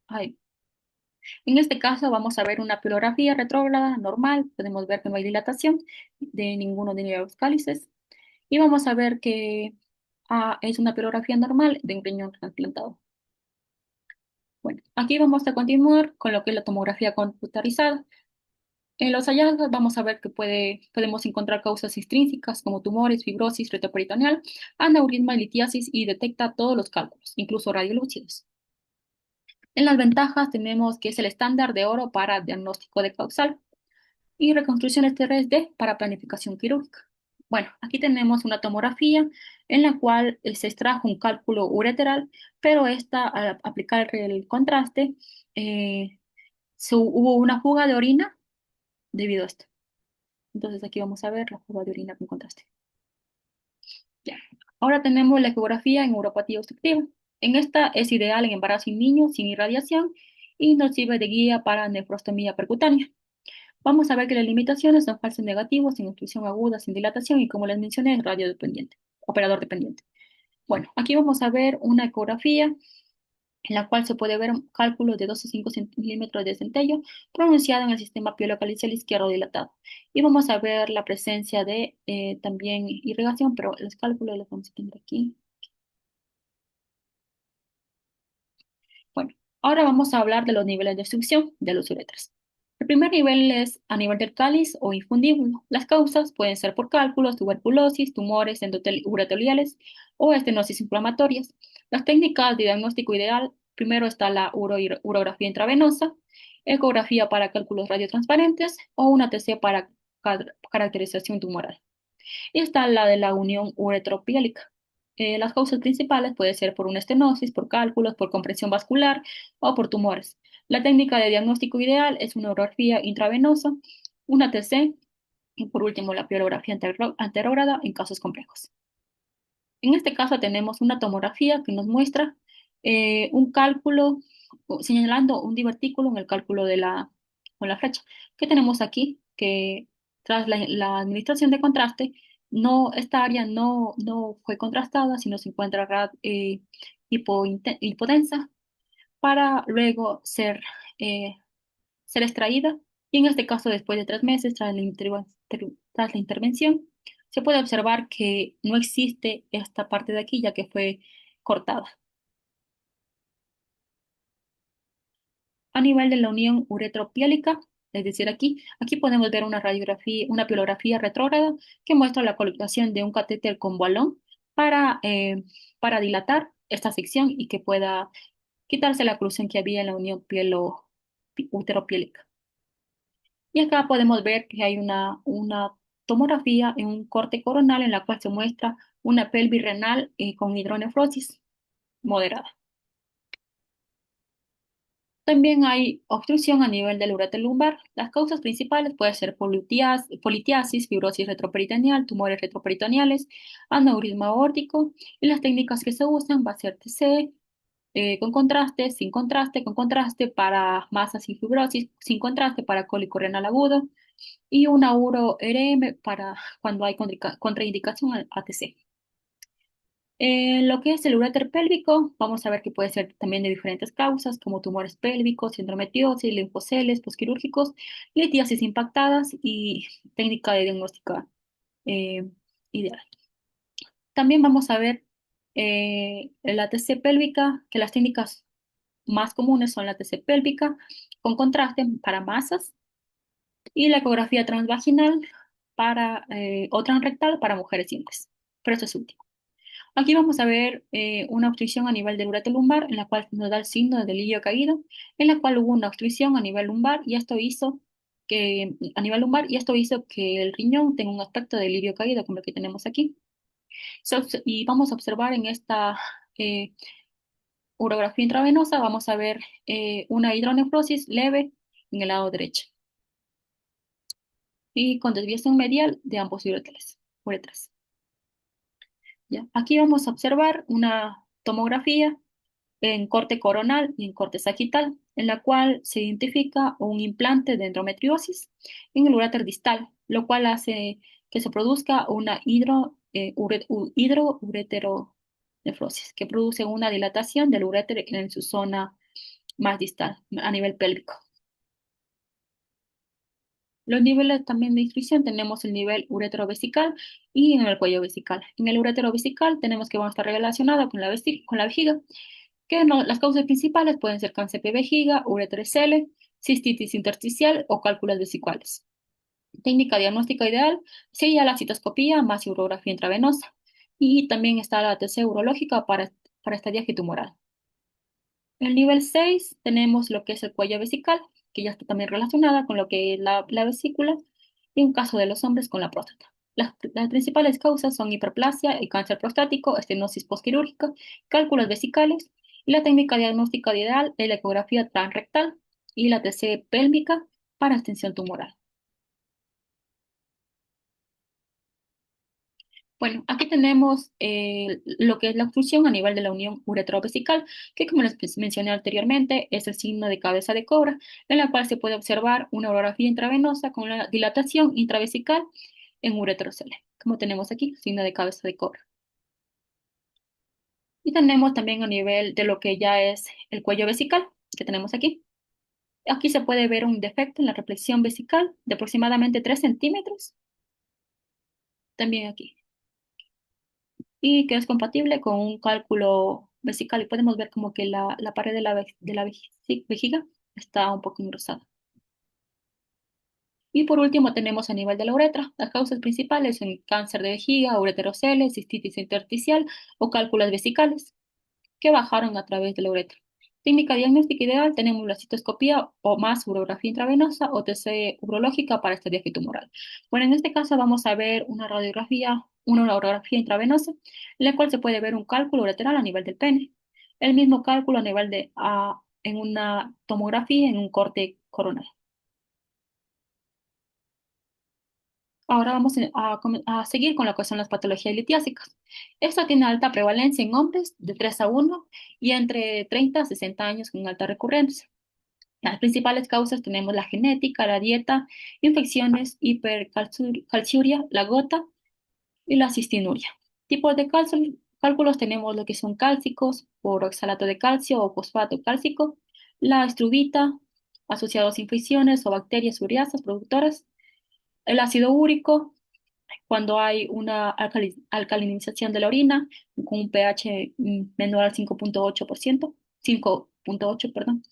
Ay, en este caso vamos a ver una pielografía retrógrada normal, podemos ver que no hay dilatación de ninguno de los cálices. Y vamos a ver que es una pelografía normal de un riñón trasplantado. Bueno, aquí vamos a continuar con lo que es la tomografía computarizada. En los hallazgos vamos a ver que podemos encontrar causas extrínsecas como tumores, fibrosis retroperitoneal, aneurisma y litiasis y detecta todos los cálculos, incluso radiolúcidos. En las ventajas tenemos que es el estándar de oro para diagnóstico de causal y reconstrucciones 3D para planificación quirúrgica. Bueno, aquí tenemos una tomografía en la cual se extrajo un cálculo ureteral, pero al aplicar el contraste, hubo una fuga de orina debido a esto. Entonces aquí vamos a ver la fuga de orina con contraste. Ya. Ahora tenemos la ecografía en uropatía obstructiva. En esta es ideal en embarazo en niños sin irradiación y nos sirve de guía para nefrostomía percutánea. Vamos a ver que las limitaciones son falsos negativos, sin obstrucción aguda, sin dilatación y como les mencioné, es radiodependiente, operador dependiente. Bueno, aquí vamos a ver una ecografía en la cual se puede ver un cálculo de 2 a 5 centímetros de centello pronunciado en el sistema pielocalicial izquierdo dilatado. Y vamos a ver la presencia de también irrigación, pero los cálculos los vamos a tener aquí. Bueno, ahora vamos a hablar de los niveles de obstrucción de los uretras. El primer nivel es a nivel del cáliz o infundíbulo. Las causas pueden ser por cálculos, tuberculosis, tumores ureteriales o estenosis inflamatorias. Las técnicas de diagnóstico ideal, primero está la urografía intravenosa, ecografía para cálculos radiotransparentes o una TC para caracterización tumoral. Y está la de la unión uretropiélica. Las causas principales pueden ser por una estenosis, por cálculos, por compresión vascular o por tumores. La técnica de diagnóstico ideal es una urografía intravenosa, una TC y por último la pielografía anterógrada en casos complejos. En este caso tenemos una tomografía que nos muestra un cálculo, señalando un divertículo en el cálculo con la flecha. ¿Qué tenemos aquí? Que tras la administración de contraste, esta área no fue contrastada, sino se encuentra hipodensa para luego eh, ser extraída. Y en este caso, después de 3 meses, tras la intervención, se puede observar que no existe esta parte de aquí, ya que fue cortada. A nivel de la unión uretropiélica, es decir, aquí podemos ver una radiografía, una pielografía retrógrada que muestra la colocación de un catéter con balón para dilatar esta sección y que pueda quitarse la oclusión que había en la unión uteropiélica. Y acá podemos ver que hay una tomografía en un corte coronal en la cual se muestra una pelvis renal con hidronefrosis moderada. También hay obstrucción a nivel del ureter lumbar. Las causas principales pueden ser politiasis, fibrosis retroperitoneal, tumores retroperitoneales, aneurisma aórtico, y las técnicas que se usan va a ser TC, con contraste, sin contraste, con contraste para masas y fibrosis, sin contraste para cólico renal agudo, y una uro-RM para cuando hay contraindicación al ATC. Lo que es el uréter pélvico, vamos a ver que puede ser también de diferentes causas, como tumores pélvicos, endometriosis, linfoceles, posquirúrgicos, litiasis impactadas y técnica de diagnóstica eh, ideal. También vamos a ver la ATC pélvica, que las técnicas más comunes son la TC pélvica con contraste para masas y la ecografía transvaginal o transrectal para mujeres simples. Pero esto es último. Aquí vamos a ver una obstrucción a nivel del ureter lumbar, en la cual nos da el signo de delirio caído, en la cual hubo una obstrucción a nivel lumbar y esto hizo que el riñón tenga un aspecto de delirio caído, como el que tenemos aquí. Y vamos a observar en esta eh, urografía intravenosa, vamos a ver una hidronefrosis leve en el lado derecho y con desviación medial de ambos uretres. ¿Ya? Aquí vamos a observar una tomografía en corte coronal y en corte sagital, en la cual se identifica un implante de endometriosis en el uréter distal, lo cual hace que se produzca una hidroureteronefrosis, que produce una dilatación del uréter en su zona más distal, a nivel pélvico. Los niveles también de inscripción tenemos el nivel uretero-vesical y en el cuello vesical. En el uretero-vesical tenemos que va a estar relacionado con con la vejiga, que las causas principales pueden ser cáncer de vejiga, ureterocele, cistitis intersticial o cálculos vesicales. Técnica diagnóstica ideal sería la citoscopía más urografía intravenosa. Y también está la TC urológica para estadiaje tumoral. En el nivel 6 tenemos lo que es el cuello vesical, que ya está también relacionada con lo que es la vesícula, y en caso de los hombres con la próstata. Las principales causas son hiperplasia, el cáncer prostático, estenosis postquirúrgica, cálculos vesicales, y la técnica diagnóstica ideal es la ecografía transrectal y la TC pélvica para extensión tumoral. Bueno, aquí tenemos lo que es la obstrucción a nivel de la unión uretrovesical, que como les mencioné anteriormente, es el signo de cabeza de cobra, en la cual se puede observar una urografía intravenosa con la dilatación intravesical en uretrocele, como tenemos aquí, signo de cabeza de cobra. Y tenemos también a nivel de lo que ya es el cuello vesical, que tenemos aquí. Aquí se puede ver un defecto en la reflexión vesical de aproximadamente 3 centímetros, también aquí, y que es compatible con un cálculo vesical. Y podemos ver como que la pared de la vejiga está un poco engrosada. Y por último tenemos a nivel de la uretra. Las causas principales son cáncer de vejiga, ureterocele, cistitis intersticial o cálculos vesicales que bajaron a través de la uretra. Técnica diagnóstica ideal, tenemos la citoscopía o más urografía intravenosa o TC urológica para este diagnóstico tumoral. Bueno, en este caso vamos a ver una urografía intravenosa, en la cual se puede ver un cálculo ureteral a nivel del pene. El mismo cálculo a nivel en una tomografía en un corte coronal. Ahora vamos a seguir con lo que son las patologías litiásicas. Esta tiene alta prevalencia en hombres de 3 a 1 y entre 30 a 60 años con alta recurrencia. Las principales causas tenemos la genética, la dieta, infecciones, hipercalciuria, la gota y la cistinuria. Tipos de cálculos tenemos lo que son cálcicos por oxalato de calcio o fosfato cálcico, la estrubita, asociados a infecciones o bacterias uriasas productoras, el ácido úrico, cuando hay una alcalinización de la orina con un pH menor al 5.8%, 5.8, perdón.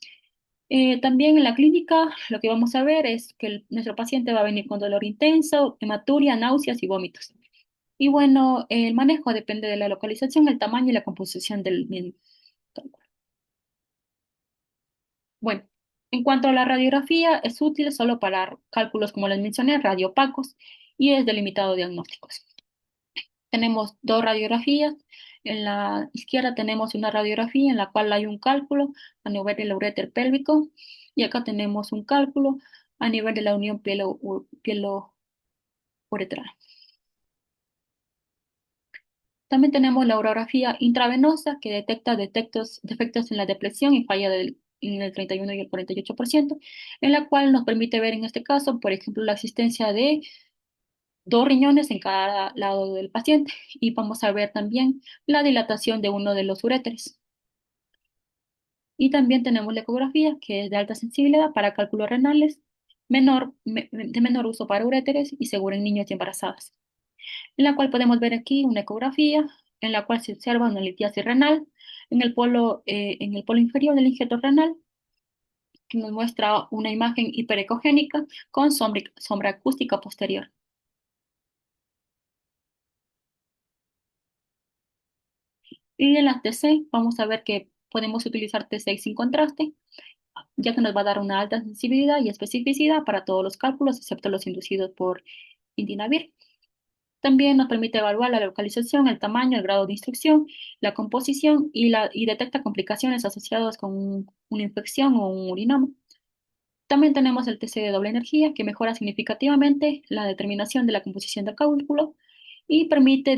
También en la clínica lo que vamos a ver es que nuestro paciente va a venir con dolor intenso, hematuria, náuseas y vómitos. Y bueno, el manejo depende de la localización, el tamaño y la composición del mismo cálculo. Bueno, en cuanto a la radiografía, es útil solo para cálculos, como les mencioné, radiopacos y es de limitado diagnósticos. Tenemos dos radiografías. En la izquierda tenemos una radiografía en la cual hay un cálculo a nivel del uréter pélvico y acá tenemos un cálculo a nivel de la unión pielo-uretral. También tenemos la urografía intravenosa que detecta defectos en la depresión y falla en el 31 y el 48%, en la cual nos permite ver en este caso, por ejemplo, la existencia de dos riñones en cada lado del paciente y vamos a ver también la dilatación de uno de los uréteres. Y también tenemos la ecografía, que es de alta sensibilidad para cálculos renales, de menor uso para uréteres y segura en niños y embarazadas, en la cual podemos ver aquí una ecografía en la cual se observa una litiasis renal, En el polo inferior del injeto renal, que nos muestra una imagen hiperecogénica con sombra acústica posterior. Y en la TC vamos a ver que podemos utilizar T6 sin contraste, ya que nos va a dar una alta sensibilidad y especificidad para todos los cálculos, excepto los inducidos por Indinavir. También nos permite evaluar la localización, el tamaño, el grado de instrucción, la composición y detecta complicaciones asociadas con una infección o un urinoma. También tenemos el TC de doble energía, que mejora significativamente la determinación de la composición del cálculo y permite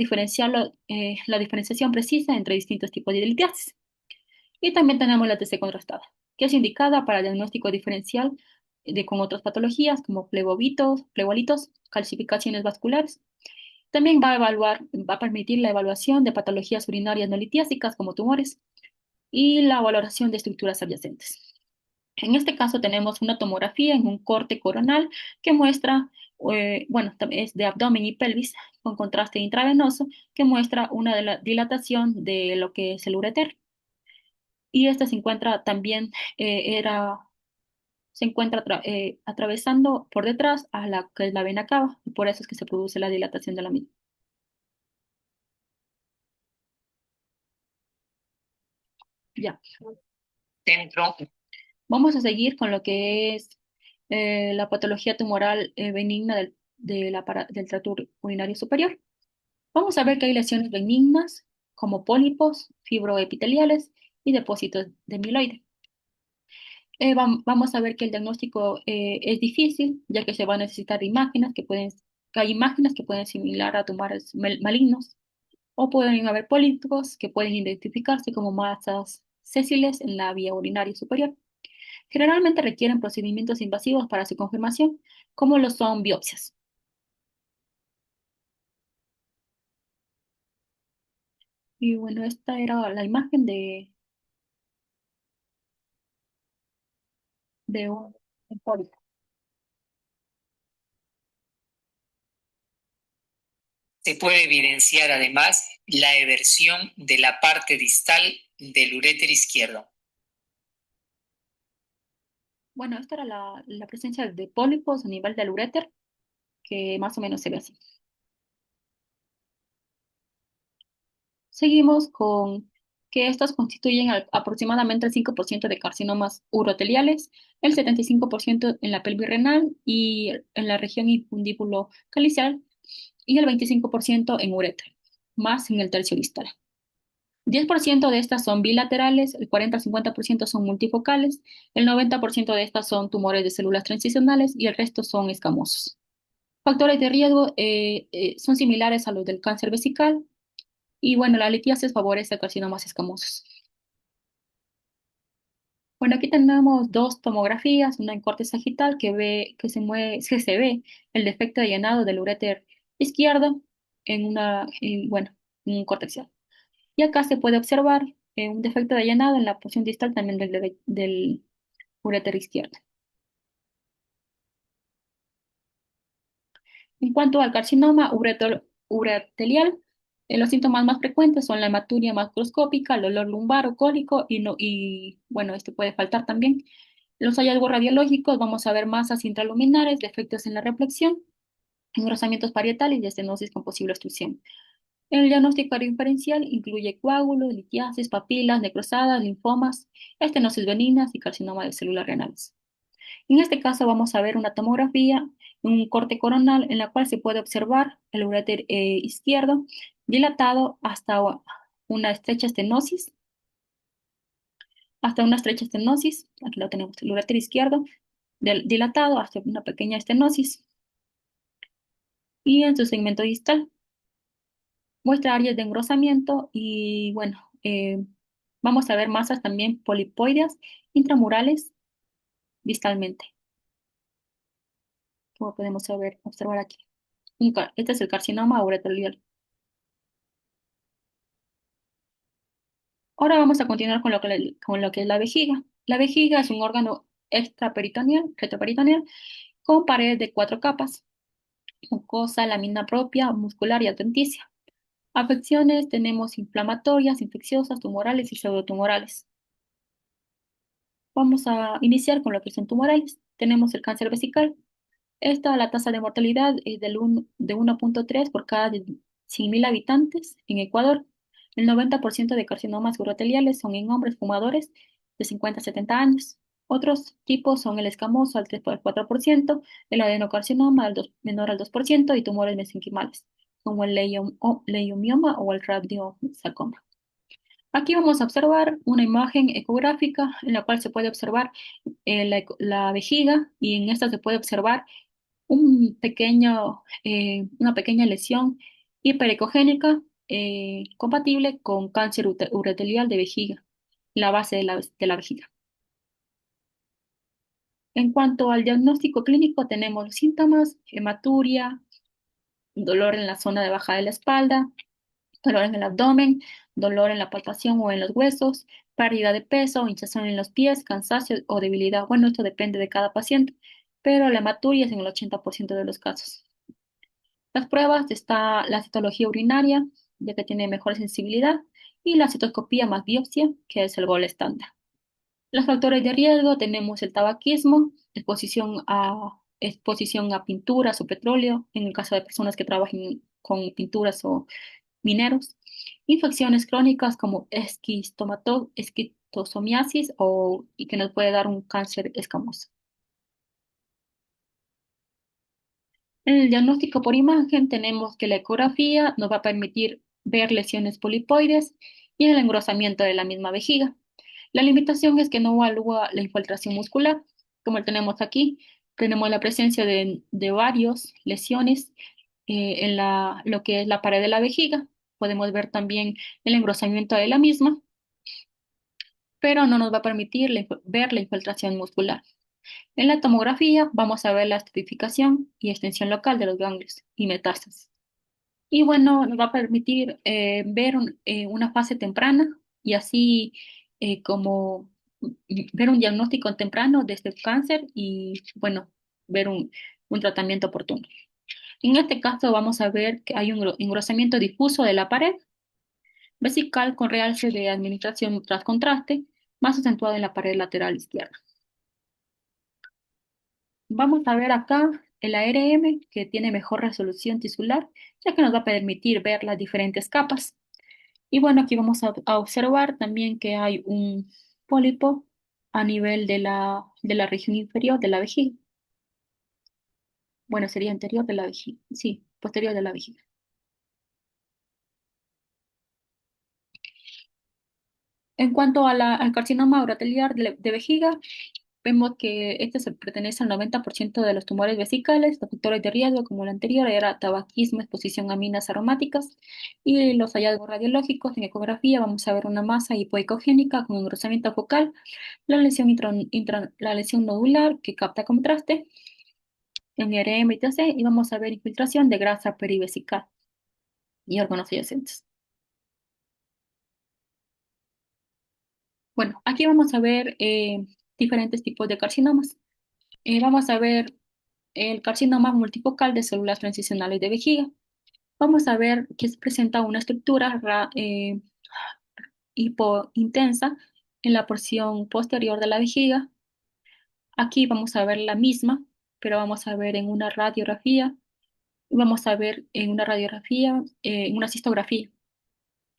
la diferenciación precisa entre distintos tipos de litiasis. Y también tenemos la TC contrastada, que es indicada para el diagnóstico diferencial con otras patologías como plebolitos, calcificaciones vasculares. También va a permitir la evaluación de patologías urinarias no litiásicas como tumores y la valoración de estructuras adyacentes. En este caso tenemos una tomografía en un corte coronal que muestra, es de abdomen y pelvis con contraste intravenoso que muestra una de la dilatación de lo que es el ureter. Y esta se encuentra también, se encuentra atravesando por detrás a la que es la vena cava y por eso es que se produce la dilatación de la misma. Ya. Centro. Vamos a seguir con lo que es la patología tumoral benigna del tracto urinario superior. Vamos a ver que hay lesiones benignas como pólipos, fibroepiteliales y depósitos de amiloide. Vamos a ver que el diagnóstico es difícil, ya que se van a necesitar que hay imágenes que pueden similar a tumores malignos, o pueden haber pólipos que pueden identificarse como masas sésiles en la vía urinaria superior. Generalmente requieren procedimientos invasivos para su confirmación, como lo son biopsias. Y bueno, esta era la imagen de un pólipo. Se puede evidenciar además la eversión de la parte distal del uréter izquierdo. Bueno, esta era la presencia de pólipos a nivel del uréter, que más o menos se ve así. Seguimos con que estos constituyen aproximadamente el 5% de carcinomas uroteliales, el 75% en la pelvis renal y en la región infundíbulo calicial y el 25% en ureter, más en el tercio distal. 10% de estas son bilaterales, el 40 al 50% son multifocales, el 90% de estas son tumores de células transicionales y el resto son escamosos. Factores de riesgo son similares a los del cáncer vesical y bueno, la litiasis favorece carcinomas escamosos. Bueno, aquí tenemos dos tomografías, una en corte sagital que se ve el defecto de llenado del uréter izquierdo en un corte axial. Y acá se puede observar un defecto de llenado en la porción distal también del uréter izquierdo. En cuanto al carcinoma ureterial, los síntomas más frecuentes son la hematuria macroscópica, el dolor lumbar o cólico y, no, y bueno, este puede faltar también. Los hallazgos radiológicos, vamos a ver masas intraluminares, defectos en la reflexión, engrosamientos parietales y estenosis con posible obstrucción. El diagnóstico diferencial incluye coágulos, litiasis, papilas, necrosadas, linfomas, estenosis benignas y carcinoma de células renales. En este caso vamos a ver una tomografía, un corte coronal en la cual se puede observar el uréter izquierdo dilatado una estrecha estenosis, hasta una estrecha estenosis, aquí lo tenemos, el uréter izquierdo dilatado hasta una pequeña estenosis y en su segmento distal muestra áreas de engrosamiento y bueno, vamos a ver masas también polipoideas intramurales distalmente, como podemos observar aquí. Este es el carcinoma ureterial. Ahora vamos a continuar con lo que es la vejiga. La vejiga es un órgano retroperitoneal, con paredes de 4 capas, mucosa, lámina propia, muscular y adventicia. Afecciones tenemos inflamatorias, infecciosas, tumorales y pseudotumorales. Vamos a iniciar con lo que son tumorales. Tenemos el cáncer vesical. La tasa de mortalidad es de 1,3 por cada 100.000 habitantes en Ecuador. El 90% de carcinomas uroteliales son en hombres fumadores de 50 a 70 años. Otros tipos son el escamoso al 3,4%, el adenocarcinoma menor al 2% y tumores mesenquimales, como el leiomioma o el radiosarcoma. Aquí vamos a observar una imagen ecográfica en la cual se puede observar la vejiga y en esta se puede observar una pequeña lesión hiperecogénica compatible con cáncer urothelial de vejiga, la base de la vejiga. En cuanto al diagnóstico clínico, tenemos los síntomas: hematuria, dolor en la zona de baja de la espalda, dolor en el abdomen, dolor en la palpación o en los huesos, pérdida de peso, hinchazón en los pies, cansancio o debilidad. Bueno, esto depende de cada paciente, pero la hematuria es en el 80% de los casos. Las pruebas está la citología urinaria, ya que tiene mejor sensibilidad, y la citoscopía más biopsia, que es el gol estándar. Los factores de riesgo tenemos el tabaquismo, exposición a pinturas o petróleo, en el caso de personas que trabajen con pinturas o mineros, infecciones crónicas como esquistosomiasis y que nos puede dar un cáncer escamoso. En el diagnóstico por imagen tenemos que la ecografía nos va a permitir ver lesiones polipoides y el engrosamiento de la misma vejiga. La limitación es que no evalúa la infiltración muscular, como tenemos aquí. Tenemos la presencia de varias lesiones en lo que es la pared de la vejiga. Podemos ver también el engrosamiento de la misma, pero no nos va a permitir ver la infiltración muscular. En la tomografía vamos a ver la estratificación y extensión local de los ganglios y metástasis. Y bueno, nos va a permitir ver una fase temprana y así como ver un diagnóstico temprano de este cáncer y bueno, ver un tratamiento oportuno. En este caso vamos a ver que hay un engrosamiento difuso de la pared vesical con realce de administración tras contraste, más acentuado en la pared lateral izquierda. Vamos a ver acá el ARM, que tiene mejor resolución tisular, ya que nos va a permitir ver las diferentes capas. Y bueno, aquí vamos a observar también que hay un pólipo a nivel de la región inferior de la vejiga. Bueno, sería anterior de la vejiga, sí, posterior de la vejiga. En cuanto al carcinoma urotelial de vejiga, vemos que este se pertenece al 90% de los tumores vesicales. Los factores de riesgo, como el anterior, era tabaquismo, exposición a aminas aromáticas. Y los hallazgos radiológicos en ecografía, vamos a ver una masa hipoecogénica con engrosamiento focal, la lesión nodular que capta contraste en RM y TC, y vamos a ver infiltración de grasa perivesical y órganos adyacentes. Bueno, aquí vamos a ver diferentes tipos de carcinomas. Vamos a ver el carcinoma multifocal de células transicionales de vejiga. Vamos a ver que se presenta una estructura hipointensa en la porción posterior de la vejiga. Aquí vamos a ver la misma, pero vamos a ver en una radiografía, en una cistografía,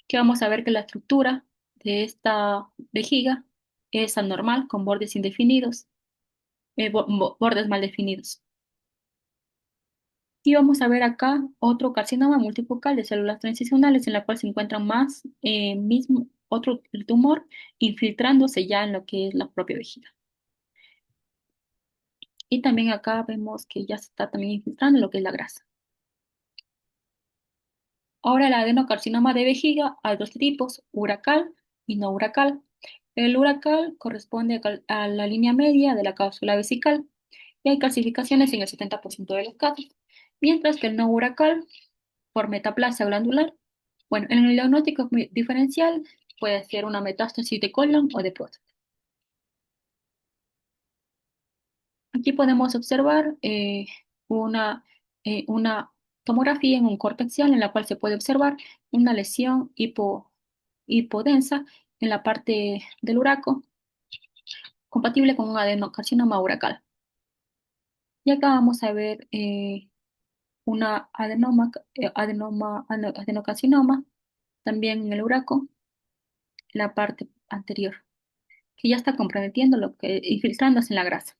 que vamos a ver que la estructura de esta vejiga es anormal, con bordes indefinidos, bordes mal definidos. Y vamos a ver acá otro carcinoma multifocal de células transicionales en la cual se encuentra más otro tumor infiltrándose ya en lo que es la propia vejiga. Y también acá vemos que ya se está también infiltrando en lo que es la grasa. Ahora el adenocarcinoma de vejiga hay dos tipos, uracal y no uracal. El uracal corresponde a la línea media de la cápsula vesical y hay calcificaciones en el 70% de los casos, mientras que el no uracal por metaplasia glandular. Bueno, en el diagnóstico diferencial puede ser una metástasis de colon o de próstata. Aquí podemos observar una tomografía en un corte axial en la cual se puede observar una lesión hipodensa en la parte del uraco, compatible con un adenocarcinoma uracal. Y acá vamos a ver una adenocarcinoma, también en el uraco, en la parte anterior, que ya está comprometiendo infiltrándose en la grasa.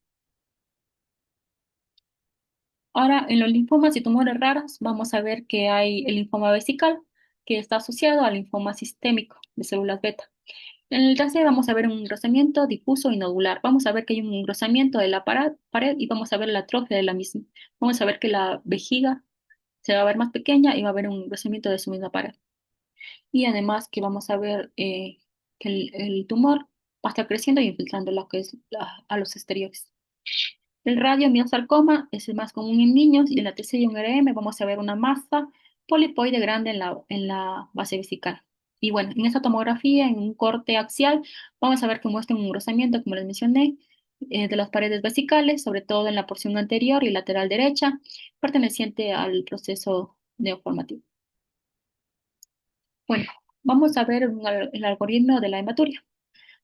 Ahora, en los linfomas y tumores raros, vamos a ver que hay el linfoma vesical, que está asociado al linfoma sistémico de células beta. En el trasero vamos a ver un engrosamiento difuso y nodular. Vamos a ver que hay un engrosamiento de la pared y vamos a ver la atrofia de la misma. Vamos a ver que la vejiga se va a ver más pequeña y va a haber un engrosamiento de su misma pared. Y además que vamos a ver que el tumor va a estar creciendo y infiltrando lo que es a los exteriores. El radiomiosarcoma es el más común en niños y en la TC y un RM vamos a ver una masa polipoide grande en la base vesical. Y bueno, en esta tomografía, en un corte axial, vamos a ver que muestra un engrosamiento, como les mencioné, de las paredes vesicales, sobre todo en la porción anterior y lateral derecha, perteneciente al proceso neoformativo. Bueno, vamos a ver el algoritmo de la hematuria.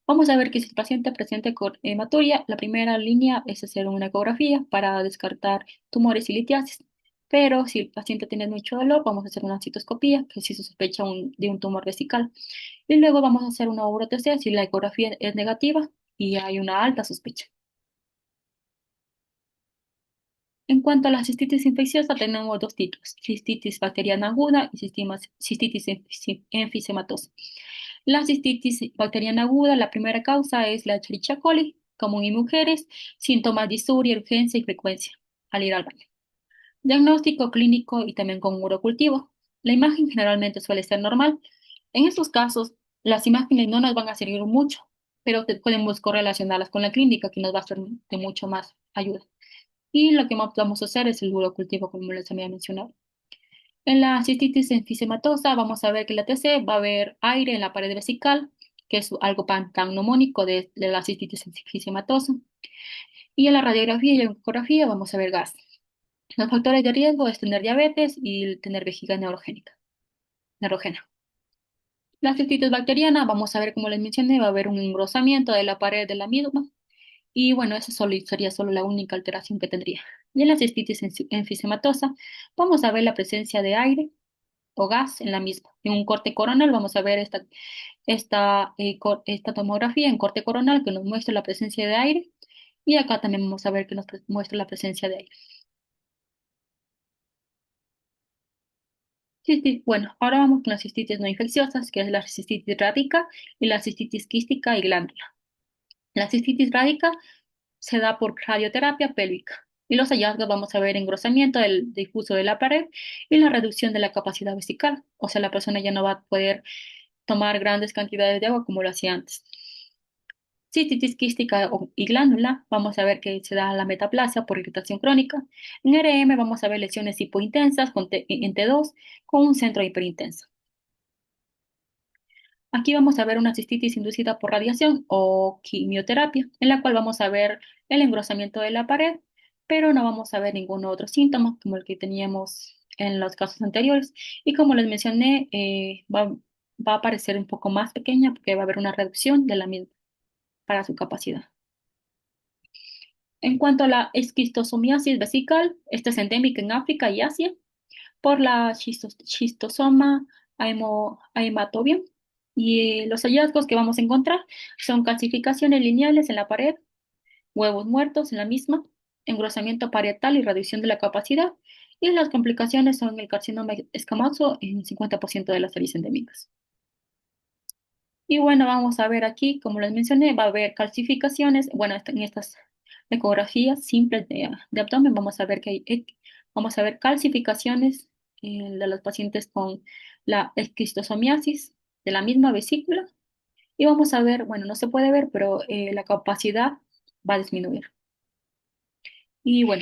Vamos a ver que si el paciente presenta con hematuria, la primera línea es hacer una ecografía para descartar tumores y litiasis. Pero si el paciente tiene mucho dolor, vamos a hacer una citoscopía, que si se sospecha de un tumor vesical. Y luego vamos a hacer una urotc si la ecografía es negativa y hay una alta sospecha. En cuanto a la cistitis infecciosa, tenemos dos tipos, cistitis bacteriana aguda y cistitis enfisematosa. La cistitis bacteriana aguda, la primera causa es la Escherichia coli, común en mujeres, síntomas de disuria, urgencia y frecuencia al ir al baño. Diagnóstico clínico y también con urocultivo. La imagen generalmente suele ser normal. En estos casos, las imágenes no nos van a servir mucho, pero podemos correlacionarlas con la clínica, que nos va a ser de mucho más ayuda. Y lo que más vamos a hacer es el urocultivo, como les había mencionado. En la cistitis enfisematosa vamos a ver que en la TC va a haber aire en la pared vesical, que es algo panneumónico de la cistitis enfisematosa. Y en la radiografía y la ecografía vamos a ver gas. Los factores de riesgo es tener diabetes y tener vejiga neurogena. La cistitis bacteriana, vamos a ver, como les mencioné, va a haber un engrosamiento de la pared de la misma. Y bueno, esa sería solo la única alteración que tendría. Y en la cistitis enfisematosa, vamos a ver la presencia de aire o gas en la misma. En un corte coronal vamos a ver esta tomografía en corte coronal que nos muestra la presencia de aire y acá también vamos a ver que nos muestra la presencia de aire. Bueno, ahora vamos con las cistitis no infecciosas, que es la cistitis rádica y la cistitis quística y glándula. La cistitis rádica se da por radioterapia pélvica y los hallazgos vamos a ver engrosamiento del difuso de la pared y la reducción de la capacidad vesical, o sea, la persona ya no va a poder tomar grandes cantidades de agua como lo hacía antes. Cistitis quística y glándula, vamos a ver que se da la metaplasia por irritación crónica. En RM vamos a ver lesiones hipointensas en T2 con un centro hiperintenso. Aquí vamos a ver una cistitis inducida por radiación o quimioterapia, en la cual vamos a ver el engrosamiento de la pared, pero no vamos a ver ningún otro síntoma como el que teníamos en los casos anteriores. Y como les mencioné, va a aparecer un poco más pequeña porque va a haber una reducción de la misma para su capacidad. En cuanto a la esquistosomiasis vesical, esta es endémica en África y Asia por la schistosoma haematobium. Y los hallazgos que vamos a encontrar son calcificaciones lineales en la pared, huevos muertos en la misma, engrosamiento parietal y reducción de la capacidad. Y las complicaciones son el carcinoma escamoso en 50% de las series endémicas. Y bueno, vamos a ver aquí, como les mencioné, va a haber calcificaciones. Bueno, en estas ecografías simples de abdomen, vamos a ver calcificaciones de los pacientes con la esquistosomiasis de la misma vesícula. Y vamos a ver, bueno, no se puede ver, pero la capacidad va a disminuir. Y bueno.